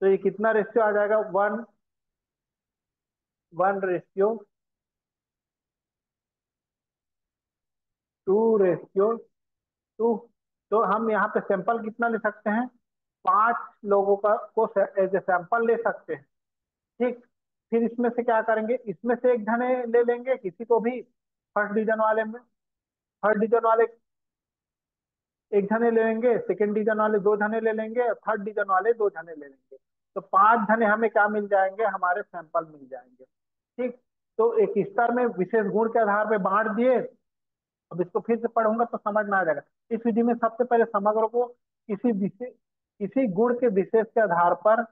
तो ये कितना रेशियो आ जाएगा, 1:2:2। तो हम यहाँ पे सैंपल कितना ले सकते हैं, 5 लोगों का को एज ए सैंपल ले सकते हैं, ठीक। फिर इसमें से क्या करेंगे, इसमें से एक जने ले लेंगे किसी को भी, फर्स्ट डिवीजन वाले में, फर्स्ट डिवीजन वाले एक जने ले लेंगे, सेकेंड डिवीजन वाले 2 जने ले लेंगे, और थर्ड डिवीजन वाले 2 जने ले लेंगे। तो 5 जने हमें क्या मिल जाएंगे, हमारे सैंपल मिल जाएंगे। ठीक। तो एक स्तर में विशेष गुण के आधार पे बांट दिए। अब इसको फिर से पढ़ूंगा तो समझ में आ जाएगा। इस विधि में सबसे पहले समग्र को किसी गुण के विशेष के आधार पर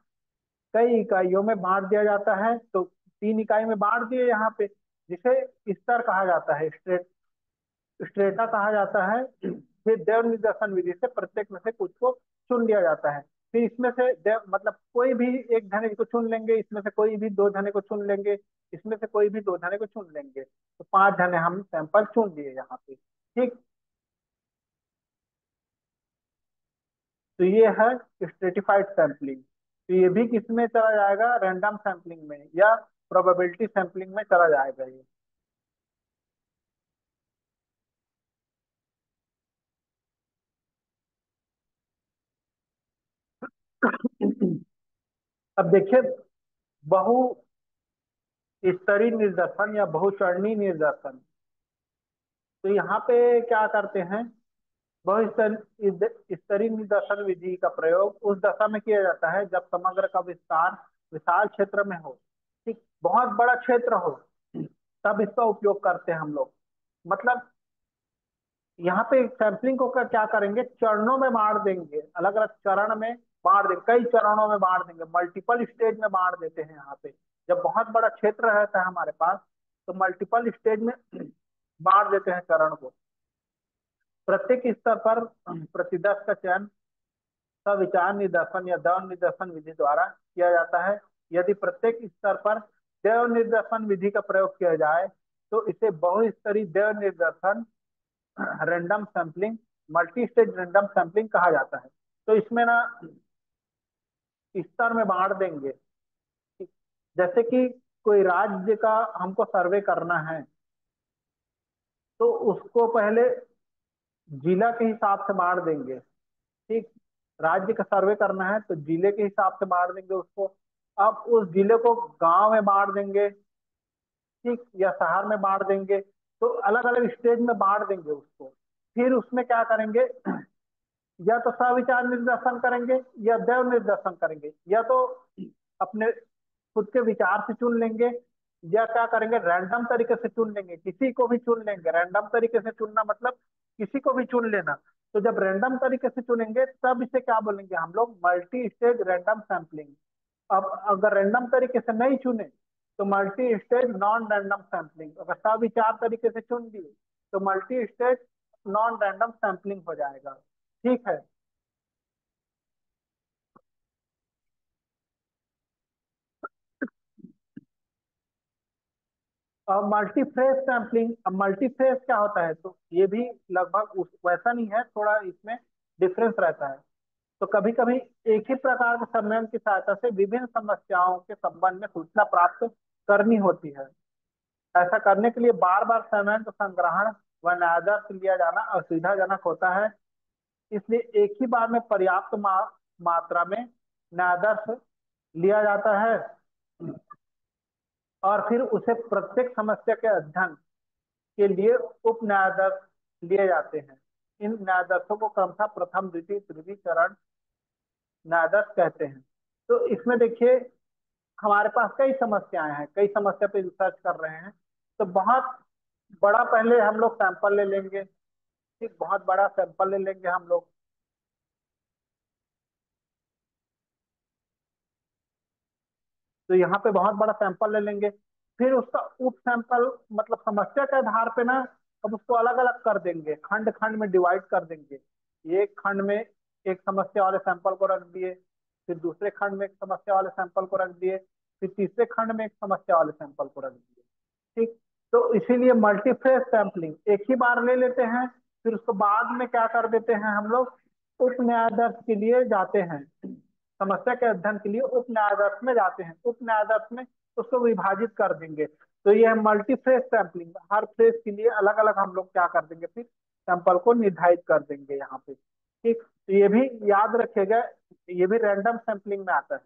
कई इकाइयों में बांट दिया जाता है। तो 3 इकाई में बांट दिए यहाँ पे, जिसे स्तर कहा जाता है, स्ट्रेटा कहा जाता है। फिर देव निर्देशन विधि से प्रत्येक में से कुछ को चुन लिया जाता है। फिर इसमें से देव मतलब कोई भी एक जने को चुन लेंगे, इसमें से कोई भी 2 जने को चुन लेंगे, इसमें से कोई भी 2 जने को चुन लेंगे। तो 5 जने हम सैंपल चुन लिए यहाँ पे। ठीक। तो ये है स्ट्रेटिफाइड सैंपलिंग। तो ये भी किस में चला जाएगा, रैंडम सैंपलिंग में या प्रोबेबिलिटी सैंपलिंग में चला जाएगा ये। अब देखिए, बहु स्तरीय निर्देशन या बहुचरणीय निर्देशन। तो यहाँ पे क्या करते हैं, स्तरीय निर्देशन विधि का प्रयोग उस दशा में किया जाता है जब समग्र का विस्तार विशाल क्षेत्र में हो। ठीक, बहुत बड़ा क्षेत्र हो, तब इसका उपयोग करते हैं हम लोग। मतलब यहाँ पे सैंपलिंग को क्या करेंगे, चरणों में बांट देंगे, अलग अलग चरण में बांट देंगे, कई चरणों में बांट देंगे, मल्टीपल स्टेज में बांट देते हैं यहाँ पे। जब बहुत बड़ा क्षेत्र रहता है हमारे पास, तो मल्टीपल स्टेज में बांट देते हैं चरण को। प्रत्येक स्तर पर प्रतिदर्श का चयन सविचार निदर्शन या दव निदर्शन विधि द्वारा किया जाता है। यदि प्रत्येक स्तर पर देव निर्देशन विधि का प्रयोग किया जाए तो इसे बहुस्तरीय देव निर्देशन random sampling, multi stage random sampling कहा जाता है। तो इसमें ना स्तर में बांट देंगे। जैसे कि कोई राज्य का हमको सर्वे करना है, तो उसको पहले जिला के हिसाब से बांट देंगे। ठीक, राज्य का सर्वे करना है तो जिले के हिसाब से बांट देंगे उसको। अब उस जिले को गांव में बांट देंगे, ठीक, या शहर में बांट देंगे। तो अलग अलग स्टेज में बांट देंगे उसको। फिर उसमें क्या करेंगे, या तो सविचार निर्देशन करेंगे या देव निर्देशन करेंगे, या तो अपने खुद के विचार से चुन लेंगे, या क्या करेंगे, रैंडम तरीके से चुन लेंगे, किसी को भी चुन लेंगे। रैंडम तरीके से चुनना मतलब किसी को भी चुन लेना। तो जब रैंडम तरीके से चुनेंगे तब इसे क्या बोलेंगे हम लोग, मल्टी स्टेज रैंडम सैंपलिंग। अब अगर रैंडम तरीके से नहीं चुने तो multi stage non random sampling. अगर सविचार तरीके से चुन दिए तो multi stage non random sampling हो जाएगा। ठीक है। और मल्टीफ्रेज सैंपलिंग, अब मल्टीफ्रेज क्या होता है, तो ये भी लगभग वैसा नहीं है, थोड़ा इसमें डिफरेंस रहता है। तो कभी कभी एक ही प्रकार के संमेलन की सहायता से विभिन्न समस्याओं के संबंध में सूचना प्राप्त करनी होती है। ऐसा करने के लिए बार बार संमेलन का संग्रहण व न्यायाधीश लिया जाना असुविधाजनक होता है। इसलिए एक ही बार में पर्याप्त मात्रा में न्यायाधीश लिया जाता है, और फिर उसे प्रत्येक समस्या के अध्ययन के लिए उप न्यायाधीश लिए जाते हैं। इन न्यायाधीशों को क्रमशः प्रथम द्वितीय तृतीय चरण न्यायाधीश कहते हैं। तो इसमें देखिए, हमारे पास कई समस्याएं हैं, कई समस्या पे रिसर्च कर रहे हैं। तो बहुत बड़ा पहले हम लोग सैंपल ले लेंगे। ठीक, बहुत बड़ा सैंपल ले लेंगे हम लोग। तो यहाँ पे बहुत बड़ा सैंपल ले लेंगे। फिर उसका उप सैंपल मतलब समस्या के आधार पे ना, अब उसको अलग अलग कर देंगे, खंड खंड में डिवाइड कर देंगे। एक खंड में एक समस्या वाले सैंपल को रख दिए, फिर दूसरे खंड में एक समस्या वाले सैंपल को रख दिए, फिर तीसरे खंड में एक समस्या वाले सैंपल को रख दिए। ठीक। तो इसीलिए मल्टीफ्रेज सैंपलिंग एक ही बार ले लेते हैं, फिर उसको बाद में क्या कर देते हैं हम लोग, उप न्यायाधीश के लिए जाते हैं, समस्या के अध्ययन के लिए उप न्यायाधीश में जाते हैं। उप न्यायाधीश में उसको विभाजित कर देंगे। तो ये है मल्टीफ्रेज सैंपलिंग। हर फ्रेज के लिए अलग अलग हम लोग क्या कर देंगे, फिर सैंपल को निर्धारित कर देंगे यहाँ पे। ठीक, तो ये भी याद रखिएगा, ये भी रैंडम सैंपलिंग में आता है।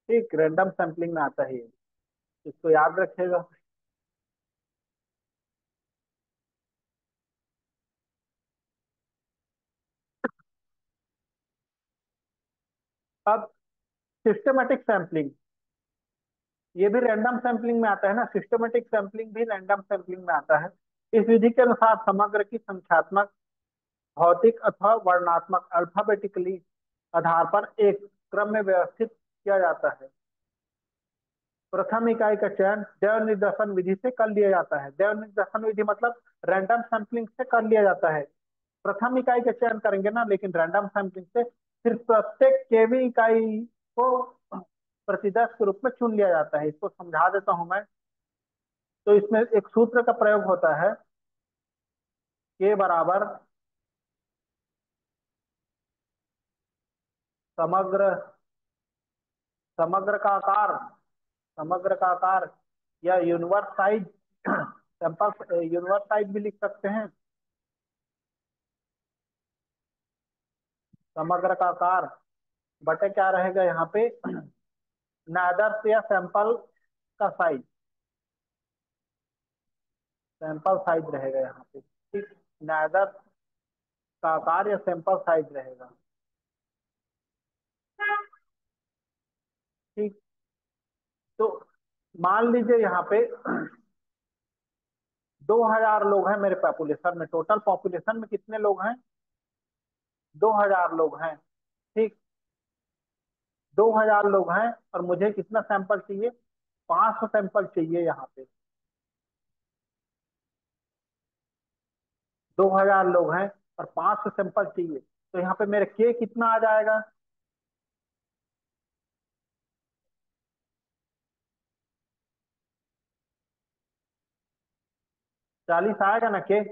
ठीक, रैंडम सैंपलिंग में आता है ये, इसको याद रखिएगा। अब सिस्टमेटिक सैंपलिंग, ये भी रैंडम सैंपलिंग में आता है ना, सिस्टमेटिक सैंपलिंग भी रैंडम सैंपलिंग में आता है। इस विधि के अनुसार समग्र की संख्यात्मक, भौतिक अथवा वर्णात्मक अल्फाबेटिकली आधार पर एक क्रम में व्यवस्थित किया जाता है। प्रथम इकाई का चयन देव निर्देशन विधि से कर लिया जाता है। देव निर्देशन विधि मतलब रैंडम सैंपलिंग से कर लिया जाता है। प्रथम इकाई का चयन करेंगे ना, लेकिन रैंडम सैंपलिंग से फिर प्रत्येक केवी इकाई को प्रतिदर्श के रूप में चुन लिया जाता है। इसको समझा देता हूं मैं। तो इसमें एक सूत्र का प्रयोग होता है, के बराबर समग्र, समग्र का आकार, समग्र का आकार या universe size, sample universe size भी लिख सकते हैं। समग्र का आकार बटे क्या रहेगा यहाँ पे, नादर्स या सैंपल का साइज, सैंपल साइज रहेगा यहाँ पे। ठीक, नादर्स का आकार या सैंपल साइज रहेगा। ठीक, तो मान लीजिए यहाँ पे 2000 लोग हैं मेरे पॉपुलेशन में। टोटल पॉपुलेशन में कितने लोग हैं, 2000 लोग हैं। ठीक, 2000 लोग हैं और मुझे कितना सैंपल चाहिए, 500 सैंपल चाहिए यहाँ पे। 2000 लोग हैं और 500 सैंपल चाहिए, तो यहाँ पे मेरे के कितना आ जाएगा, 40 आएगा ना के।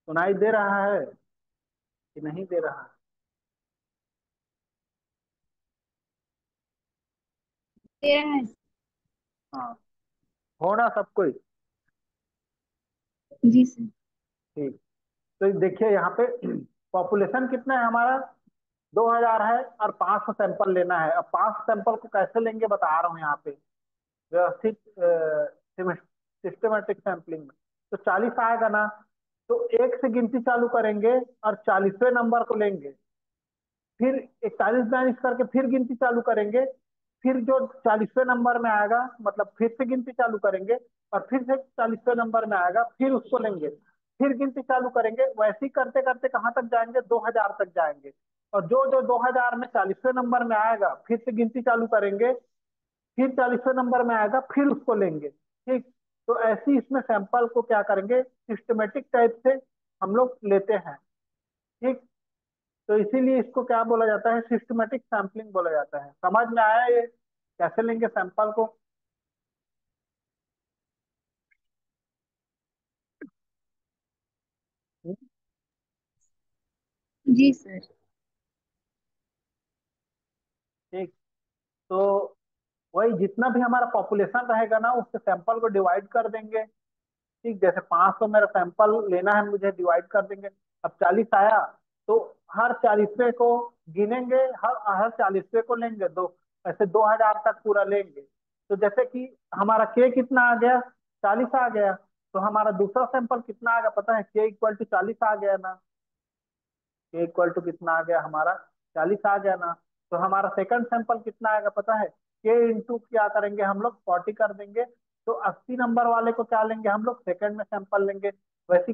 सुनाई दे रहा है कि नहीं दे रहा है? तेरा है। हाँ, होना सब कोई। जी सर। ठीक, तो देखिए यहाँ पे पॉपुलेशन कितना है हमारा, 2000 है और 500 सैंपल लेना है। अब 500 सैंपल को कैसे लेंगे बता रहा हूँ यहाँ पे, व्यवस्थित सिस्टमेटिक सैंपलिंग में। तो 40 आएगा ना, तो एक से गिनती चालू करेंगे और 40वें नंबर को लेंगे। फिर 41 माइनस करके फिर गिनती चालू करेंगे। फिर जो 40वें नंबर में आएगा, मतलब फिर से गिनती चालू करेंगे और फिर से 40वें नंबर में आएगा, फिर उसको लेंगे। फिर गिनती चालू करेंगे, वैसे ही करते करते कहाँ तक जाएंगे, 2000 तक जाएंगे। और जो जो 2000 में 40वें नंबर में आएगा, फिर से गिनती चालू करेंगे। फिर 40वें नंबर में आएगा, फिर उसको लेंगे। ठीक, तो ऐसी इसमें सैंपल को क्या करेंगे, सिस्टमेटिक टाइप से हम लोग लेते हैं। ठीक, तो इसीलिए इसको क्या बोला जाता है, सिस्टमेटिक सैंपलिंग बोला जाता है। समझ में आया ये कैसे लेंगे सैंपल को? जी सर। ठीक, तो वही जितना भी हमारा पॉपुलेशन रहेगा ना, उसके सैंपल को डिवाइड कर देंगे। ठीक, जैसे 500 मेरा सैंपल लेना है मुझे, डिवाइड कर देंगे। अब 40 आया, तो हर 40वें को गिनेंगे, हर हर 40वें को लेंगे दो, ऐसे 2000 तक पूरा लेंगे। तो जैसे कि हमारा के कितना आ गया, 40 आ गया, तो हमारा दूसरा सैंपल कितना आएगा पता है, के इक्वल टू 40 आ गया ना। के इक्वल टू कितना आ गया हमारा, 40 आ गया ना। तो हमारा सेकंड सैंपल कितना आएगा पता है, के इंटू क्या करेंगे हम लोग, 40 कर देंगे। तो 80 नंबर वाले को क्या लेंगे हम लोग, सेकंड में सैंपल लेंगे। वैसे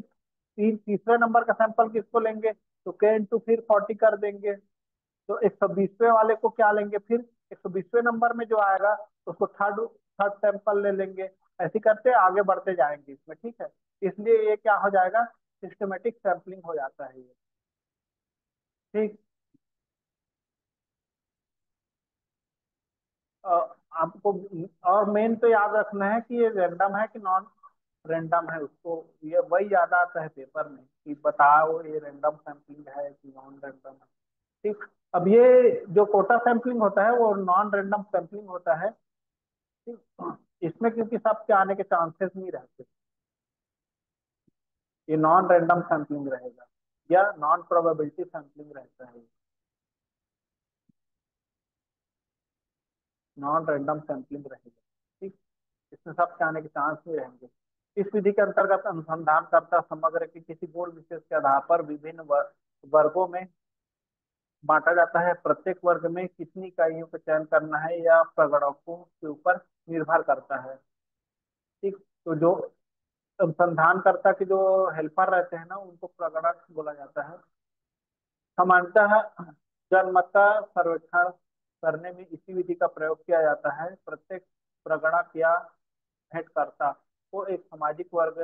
तीसरे नंबर का सैंपल किसको लेंगे, तो के इंटू फिर 40 कर देंगे। तो 120वें वाले को क्या लेंगे, फिर 120वें नंबर में जो आएगा उसको थर्ड थर्ड सैंपल ले लेंगे। ऐसे करते आगे बढ़ते जाएंगे इसमें। ठीक है, इसलिए ये क्या हो जाएगा, सिस्टमेटिक सैंपलिंग हो जाता है ये। ठीक, अ, आपको और मेन तो याद रखना है कि ये रैंडम है कि नॉन रैंडम है, उसको ये वही याद आता है पेपर में कि बताओ ये रैंडम सैम्पलिंग है कि नॉन रैंडम है। ठीक, अब ये जो कोटा सैम्पलिंग होता है वो नॉन रैंडम सैम्पलिंग होता है। ठीक, इसमें क्योंकि सबके आने के चांसेस नहीं रहते, ये नॉन रैंडम सैम्पलिंग रहेगा या नॉन प्रोबेबिलिटी सैम्पलिंग रहता है, नॉन रैंडम सैम्पलिंग रहेगा। ठीक, इसमें सबके आने के चांस नहीं रहेंगे। इस विधि के अंतर्गत अनुसंधानकर्ता समग्र के किसी गुण विशेष के आधार पर विभिन्न वर्गों में बांटा जाता है। प्रत्येक वर्ग में कितनी इकाइयों का चयन करना है या प्रगणकों के ऊपर निर्भर करता है। ठीक। तो जो अनुसंधानकर्ता के जो हेल्पर रहते हैं ना, उनको प्रगणक बोला जाता है। सामान्यतः जनमत सर्वेक्षण करने में इसी विधि का प्रयोग किया जाता है। प्रत्येक प्रगणक या भेंटकर्ता को एक सामाजिक वर्ग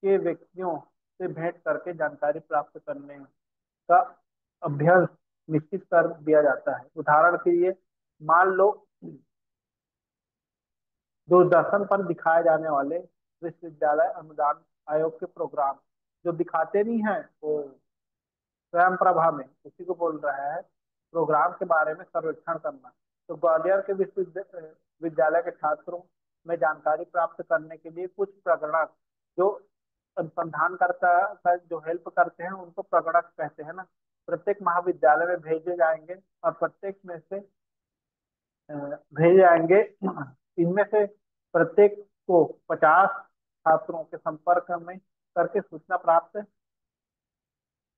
के व्यक्तियों से भेंट करके जानकारी प्राप्त करने का अभ्यास निश्चित कर दिया जाता है। उदाहरण के लिए मान लो दूरदर्शन पर दिखाए जाने वाले विश्वविद्यालय अनुदान आयोग के प्रोग्राम जो दिखाते नहीं है वो स्वयं प्रभा में, उसी को बोल रहा है प्रोग्राम के बारे में सर्वेक्षण करना। तो ग्वालियर के विश्वविद्यालय के छात्रों में जानकारी प्राप्त करने के लिए कुछ प्रगणक जो अनुसंधानकर्ता का जो हेल्प करते हैं उनको प्रगणक कहते हैं ना, प्रत्येक महाविद्यालय में भेजे जाएंगे और प्रत्येक में से भेजे जाएंगे। इनमें से प्रत्येक को 50 छात्रों के संपर्क में करके सूचना प्राप्त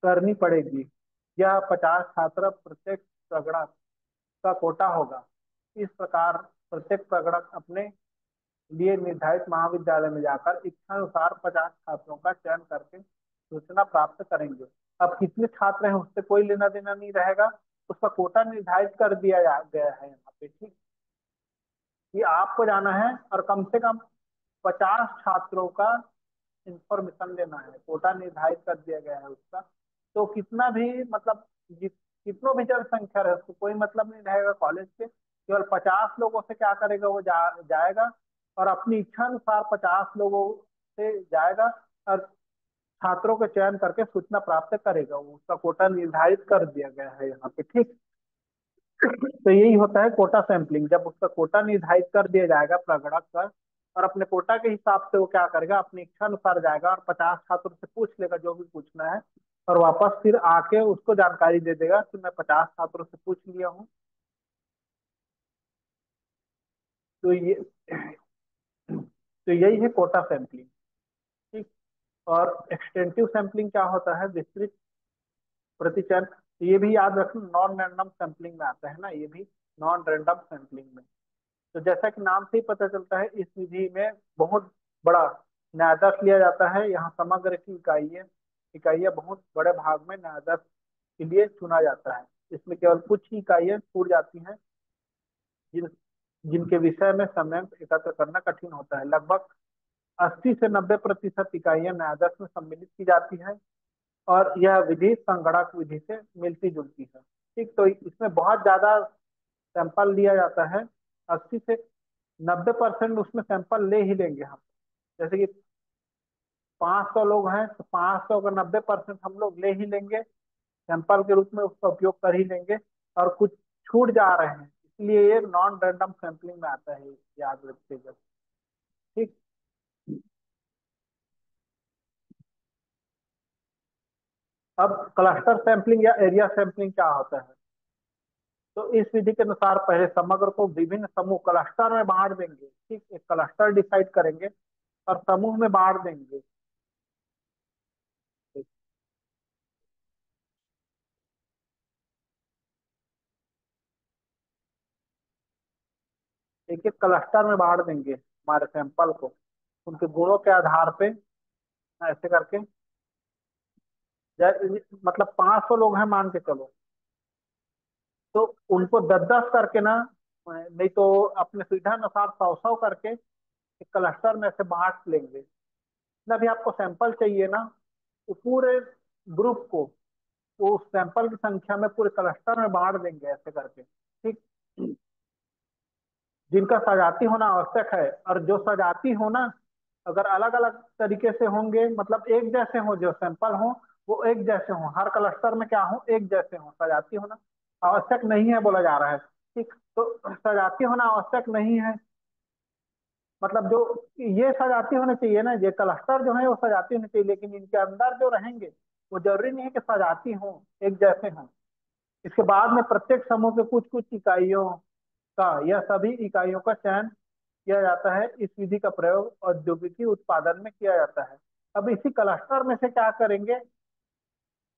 करनी पड़ेगी। यह 50 छात्र प्रत्येक प्रगणक का कोटा होगा। इस प्रकार प्रत्येक प्रगणक अपने लिए निर्धारित महाविद्यालय में जाकर इच्छानुसार 50 छात्रों का चयन करके सूचना प्राप्त करेंगे। अब कितने छात्र हैं उससे कोई लेना देना नहीं रहेगा, उसका कोटा निर्धारित कर दिया गया है यहाँ पे। ठीक। कि आपको जाना है और कम से कम 50 छात्रों का इंफॉर्मेशन लेना है, कोटा निर्धारित कर दिया गया है उसका। तो कितना भी मतलब कितनों भी जनसंख्या रहे उसको कोई मतलब नहीं रहेगा कॉलेज के, केवल 50 लोगों से क्या करेगा वो जाएगा और अपनी इच्छा अनुसार 50 लोगों से जाएगा और छात्रों का चयन करके सूचना प्राप्त करेगा। वो उसका कोटा निर्धारित कर दिया गया है यहाँ पे। ठीक। तो यही होता है कोटा सैंपलिंग। जब उसका कोटा निर्धारित कर दिया जाएगा प्रगणक का, और अपने कोटा के हिसाब से वो क्या करेगा, अपनी इच्छा अनुसार जाएगा और 50 छात्रों से पूछ लेगा जो भी पूछना है, और वापस फिर आके उसको जानकारी दे देगा कि मैं 50 छात्रों से पूछ लिया हूँ। तो ये तो यही है कोटा सैंपलिंग। ठीक। और एक्सटेंसिव सैंपलिंग क्या होता है, विस्तृत प्रतिचयन। तो ये भी याद रखना नॉन रैंडम सैंपलिंग में आता है ना, ये भी नॉन रैंडम सैंपलिंग में। तो जैसा कि नाम से ही पता चलता है इस विधि में बहुत बड़ा न्यायदर्श लिया जाता है। यहाँ समग्र की इकाइयाँ बहुत बड़े भाग में न्यायदर्श के लिए चुना जाता है। इसमें केवल कुछ ही इकाइयाँ छूट जाती हैं जिन जिनके विषय में समय एकत्र करना कठिन होता है। लगभग 80 से 90% इकाइयाँ न्यायदर्श में सम्मिलित की जाती है और यह विधि संगणक विधि से मिलती जुलती है। ठीक। तो इसमें बहुत ज्यादा सैंपल लिया जाता है। 80 से 90% उसमें सैंपल ले ही लेंगे हम। जैसे कि 500 लोग हैं तो 500 का 90% हम लोग ले ही लेंगे, सैंपल के रूप में उसका उपयोग कर ही लेंगे। और कुछ छूट जा रहे हैं इसलिए ये नॉन रैंडम सैंपलिंग में आता है, याद रखिएगा। ठीक। अब क्लस्टर सैंपलिंग या एरिया सैंपलिंग क्या होता है। तो इस विधि के अनुसार पहले समग्र को विभिन्न समूह क्लस्टर में बांट देंगे। ठीक। एक क्लस्टर डिसाइड करेंगे और समूह में बांट देंगे। एक एक क्लस्टर में बांट देंगे हमारे सैंपल को उनके गुणों के आधार पे, ऐसे करके। मतलब 500 लोग हैं मान के चलो, तो उनको 10-10 करके ना, नहीं तो अपने सुविधा अनुसार 100-100 करके एक क्लस्टर में से बांट लेंगे। जितना भी आपको सैंपल चाहिए ना, वो पूरे ग्रुप को वो उस सैंपल की संख्या में पूरे क्लस्टर में बांट देंगे ऐसे करके। ठीक। जिनका सजाती होना आवश्यक है, और जो सजाती हो ना, अगर अलग अलग तरीके से होंगे मतलब एक जैसे हो, जो सैंपल हो वो एक जैसे हो, हर क्लस्टर में क्या हो, एक जैसे हो। सजाती होना आवश्यक नहीं है बोला जा रहा है। ठीक। तो सजाती होना आवश्यक नहीं है मतलब जो ये सजाती होने चाहिए ना, ये क्लस्टर जो है वो सजाती होनी चाहिए, लेकिन इनके अंदर जो रहेंगे वो जरूरी नहीं है कि सजाती हो, एक जैसे हो। इसके बाद में प्रत्येक समूह के कुछ कुछ इकाइयों का या सभी इकाइयों का चयन किया जाता है। इस विधि का प्रयोग औद्योगिकी उत्पादन में किया जाता है। अब इसी क्लस्टर में से क्या करेंगे,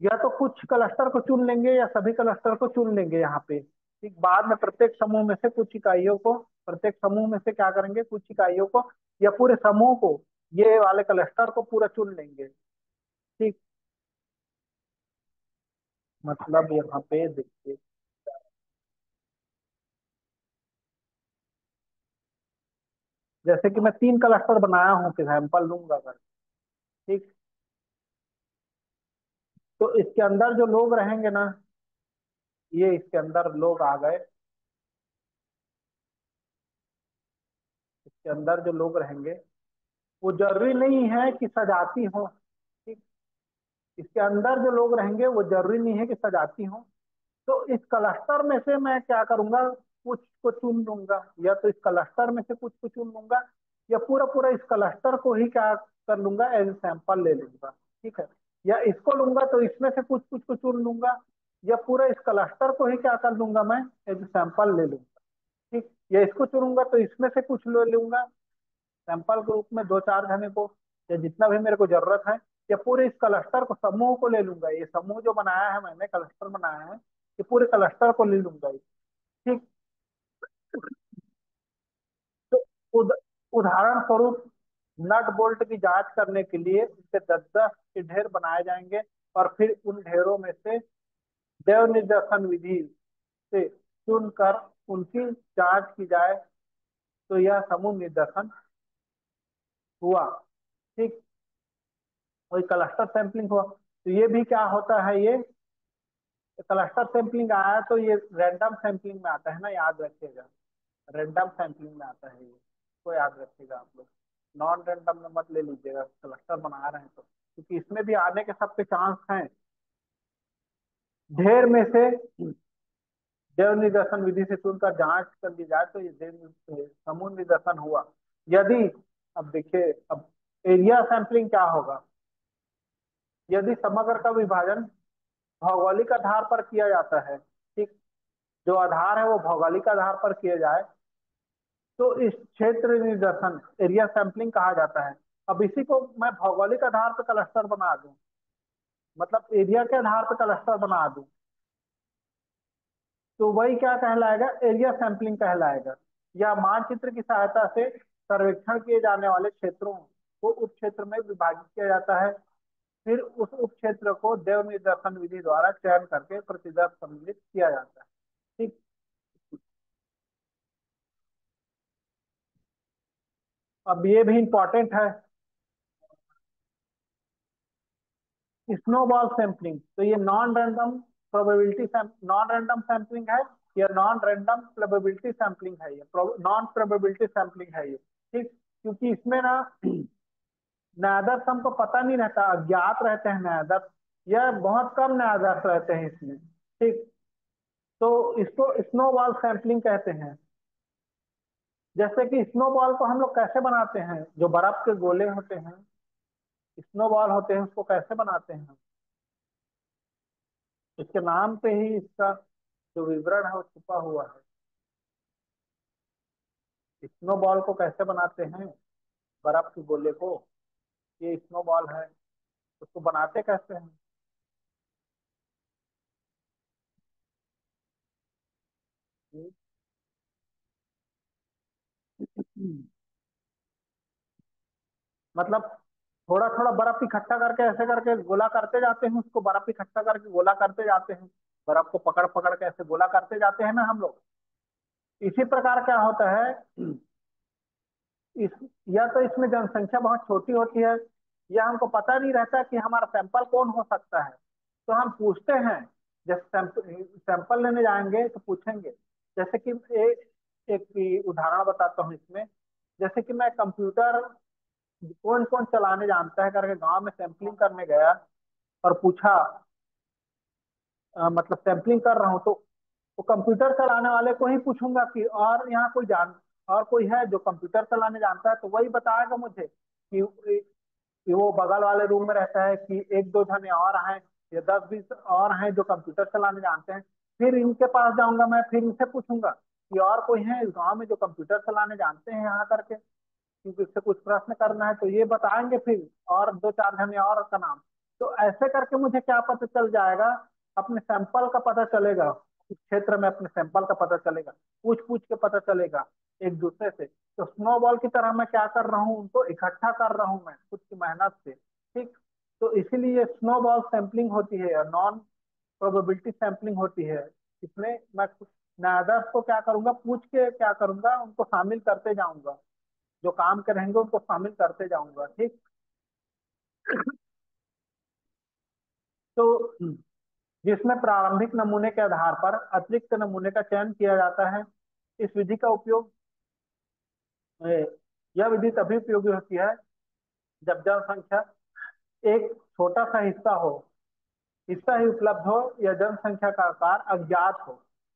या तो कुछ क्लस्टर को चुन लेंगे या सभी क्लस्टर को चुन लेंगे यहाँ पे। ठीक, बाद में प्रत्येक समूह में से कुछ इकाइयों को, प्रत्येक समूह में से क्या करेंगे, कुछ इकाइयों को या पूरे समूह को, ये वाले क्लस्टर को पूरा चुन लेंगे। ठीक, मतलब यहाँ पे देखिए, जैसे कि मैं 3 क्लस्टर बनाया हूँ कि सैंपल लूंगा अगर। ठीक, तो इसके अंदर जो लोग रहेंगे ना, ये इसके अंदर लोग आ गए, इसके अंदर जो लोग रहेंगे वो जरूरी नहीं है कि सजाती हो। ठीक, इसके अंदर जो लोग रहेंगे वो जरूरी नहीं है कि सजाती हो। तो इस क्लस्टर में से मैं क्या करूंगा, कुछ को चुन लूंगा, या तो इस क्लस्टर में से कुछ को चुन लूंगा, या पूरा पूरा इस क्लस्टर को ही क्या कर लूंगा, एज सैंपल ले लूंगा। ठीक है, या इसको लूंगा तो इसमें से कुछ कुछ को चुन लूंगा, या पूरा इस क्लस्टर को ही क्या कर लूंगा, मैं एज सैंपल ले लूंगा। ठीक, या इसको चुनूंगा तो इसमें से कुछ ले लूंगा सैंपल के रूप में, 2-4 जने को, या जितना भी मेरे को जरूरत है, या पूरे इस क्लस्टर को, समूह को ले लूंगा। ये समूह जो बनाया है मैंने, क्लस्टर बनाया है, ये पूरे क्लस्टर को ले लूंगा। ठीक, तो उद, उदाहरण स्वरूप नट बोल्ट की जांच करने के लिए इनके 10-10 के ढेर बनाए जाएंगे, और फिर उन ढेरों में से देव निर्देशन विधि से चुनकर उनकी जांच की जाए, तो यह समूह निर्देशन हुआ। ठीक, वही क्लस्टर सैंपलिंग हुआ। तो ये भी क्या होता है, ये क्लस्टर सैंपलिंग आया तो ये रैंडम सैंपलिंग में आता है ना, याद रखिएगा। रैंडम सैंपलिंग में आता है ये, तो याद रखिएगा आप लोग। नॉन रैंडम में मत ले लीजिएगा, क्लस्टर बना रहे हैं तो, क्योंकि इसमें भी आने के सबके चांस हैं। ढेर में से जैव निदर्शन विधि से चुनकर जांच कर ली जाए तो ये समूह निदर्शन हुआ। यदि, अब देखिए, अब एरिया सैंपलिंग क्या होगा, यदि समग्र का विभाजन भौगोलिक आधार पर किया जाता है। ठीक, जो आधार है वो भौगोलिक आधार पर किया जाए, तो इस क्षेत्र निदर्शन एरिया सैंपलिंग कहा जाता है। अब इसी को मैं भौगोलिक आधार पर क्लस्टर बना दूं, मतलब एरिया के आधार पर क्लस्टर बना दूं, तो वही क्या कहलाएगा, एरिया सैंपलिंग कहलाएगा। या मानचित्र की सहायता से सर्वेक्षण किए जाने वाले क्षेत्रों को उप क्षेत्र में विभाजित किया जाता है। फिर उस उप क्षेत्र को देव निर्देशन विधि द्वारा चयन करके प्रतिदर्श सम्मिलित किया जाता है। ठीक, अब ये भी इंपॉर्टेंट है, स्नोबॉल सैंपलिंग। तो ये non random probability, non random sampling है, या नॉन रैंडम प्रोबेबिलिटी सैंपलिंग है, ये नॉन प्रोबेबिलिटी सैंपलिंग है ये। ठीक, क्योंकि इसमें ना न्यायाधर्श हमको पता नहीं रहता, अज्ञात रहते हैं न्यायाधर्श, या बहुत कम न्यायाधर्श रहते हैं इसमें। ठीक, तो इसको स्नोबॉल सैंपलिंग कहते हैं। जैसे कि स्नोबॉल को हम लोग कैसे बनाते हैं, जो बर्फ के गोले होते हैं, स्नोबॉल होते हैं, उसको कैसे बनाते हैं, इसके नाम पे ही इसका जो विवरण है वो छुपा हुआ है। स्नोबॉल को कैसे बनाते हैं, बर्फ के गोले को, ये स्नोबॉल है, उसको बनाते कैसे हैं। मतलब थोड़ा थोड़ा बर्फ इकट्ठा करके, ऐसे करके गोला करते जाते हैं, उसको बर्फ इकट्ठा करके गोला करते जाते हैं, बर्फ को पकड़ पकड़ के ऐसे गोला करते जाते हैं ना हम लोग। इसी प्रकार क्या होता है, इस, या तो इसमें जनसंख्या बहुत छोटी होती है, या हमको पता नहीं रहता कि हमारा सैंपल कौन हो सकता है, तो हम पूछते हैं। जब सैंपल लेने जाएंगे तो पूछेंगे। जैसे कि एक उदाहरण बताता हूँ इसमें। जैसे कि मैं कंप्यूटर कौन कौन चलाने जानता है करके गांव में सैंपलिंग करने गया, और पूछा, मतलब सैंपलिंग कर रहा हूँ, तो कंप्यूटर चलाने वाले को ही पूछूंगा कि और यहाँ कोई जान, और कोई है जो कंप्यूटर चलाने जानता है, तो वही बताएगा मुझे कि वो बगल वाले रूम में रहता है, कि 1-2 जने और हैं, या 10-20 और हैं जो कंप्यूटर चलाने जानते हैं। फिर इनके पास जाऊंगा मैं, फिर इनसे पूछूंगा। कि और कोई है इस गांव में जो कंप्यूटर चलाने जानते हैं यहाँ करके, क्योंकि उससे कुछ प्रश्न करना है तो ये बताएंगे फिर, और दो चार जने और का नाम। तो ऐसे करके मुझे क्या पता चल जाएगा, अपने सैंपल का पता चलेगा, उस क्षेत्र में अपने सैंपल का पता चलेगा, पूछ पूछ के पता चलेगा एक दूसरे से। तो स्नोबॉल की तरह मैं क्या कर रहा हूँ, उनको इकट्ठा कर रहा हूँ मैं खुद की मेहनत से। ठीक। तो इसीलिए स्नोबॉल सैंपलिंग होती है, नॉन प्रोबेबिलिटी सैंपलिंग होती है। इसमें मैं नादर्स को क्या करूंगा, पूछ के क्या करूंगा, उनको शामिल करते जाऊंगा, जो काम के रहेंगे उनको शामिल करते जाऊंगा। ठीक। तो जिसमें प्रारंभिक नमूने के आधार पर अतिरिक्त नमूने का चयन किया जाता है। इस विधि का उपयोग यह विधि तभी उपयोगी होती है जब जनसंख्या एक छोटा सा हिस्सा हो, हिस्सा ही उपलब्ध हो, या जनसंख्या का आकार अज्ञात हो।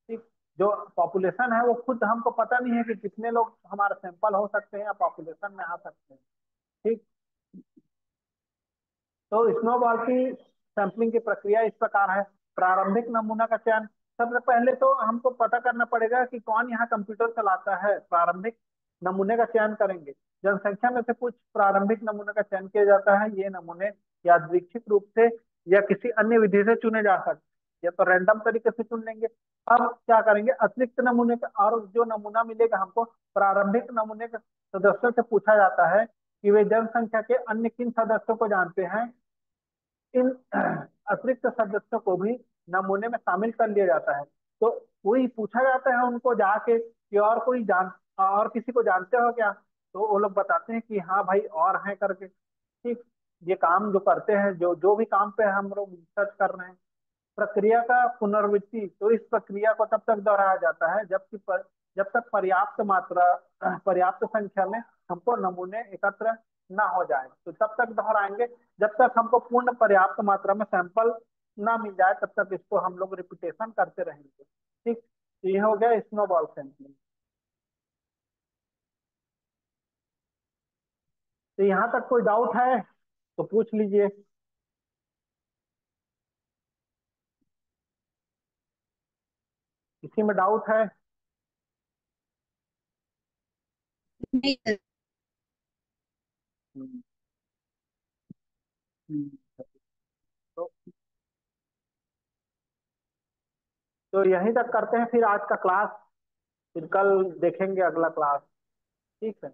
ठीक। जो पॉपुलेशन है वो खुद हमको पता नहीं है कि कितने लोग हमारे सैंपल हो सकते हैं या पॉपुलेशन में आ सकते हैं। ठीक। तो स्नोबॉल की सैंपलिंग की प्रक्रिया इस प्रकार है। प्रारंभिक नमूना का चयन, सबसे पहले तो हमको पता करना पड़ेगा कि कौन यहाँ कंप्यूटर चलाता है। प्रारंभिक नमूने का चयन करेंगे, जनसंख्या में से कुछ प्रारंभिक नमूने का चयन किया जाता है। ये नमूने यादृच्छिक रूप से या किसी अन्य विधि से चुने जा सकते हैं, या तो रैंडम तरीके से चुन लेंगे। अब क्या करेंगे, अतिरिक्त नमूने का, और जो नमूना मिलेगा हमको प्रारंभिक नमूने के सदस्यों से पूछा जाता है कि वे जनसंख्या के अन्य किन सदस्यों को जानते हैं। इन अतिरिक्त सदस्यों को भी नमूने में शामिल कर लिया जाता है। तो वही पूछा जाता है उनको जाके कि और कोई जान, और किसी को जानते हो क्या, तो वो लोग बताते हैं कि हाँ भाई और हैं करके। ठीक। ये काम जो करते हैं, जो जो भी काम पे हम लोग रिसर्च कर रहे हैं। प्रक्रिया का पुनरावृत्ति, तो इस प्रक्रिया को तब तक दोहराया जाता है जब तक पर्याप्त मात्रा, पर्याप्त संख्या में हमको नमूने एकत्र ना हो जाए, तो तब तक दोहराएंगे जब तक हमको पूर्ण पर्याप्त मात्रा में सैंपल ना मिल जाए, तब तक इसको हम लोग रिपीटेशन करते रहेंगे। ठीक। तो ये हो गया स्नोबॉल सैंपलिंग। तो यहाँ तक कोई डाउट है तो पूछ लीजिए। किसी में डाउट है? नहीं सर। हम्म, हम्म। तो तो यहीं तक करते हैं फिर आज का क्लास, फिर कल देखेंगे अगला क्लास। ठीक है।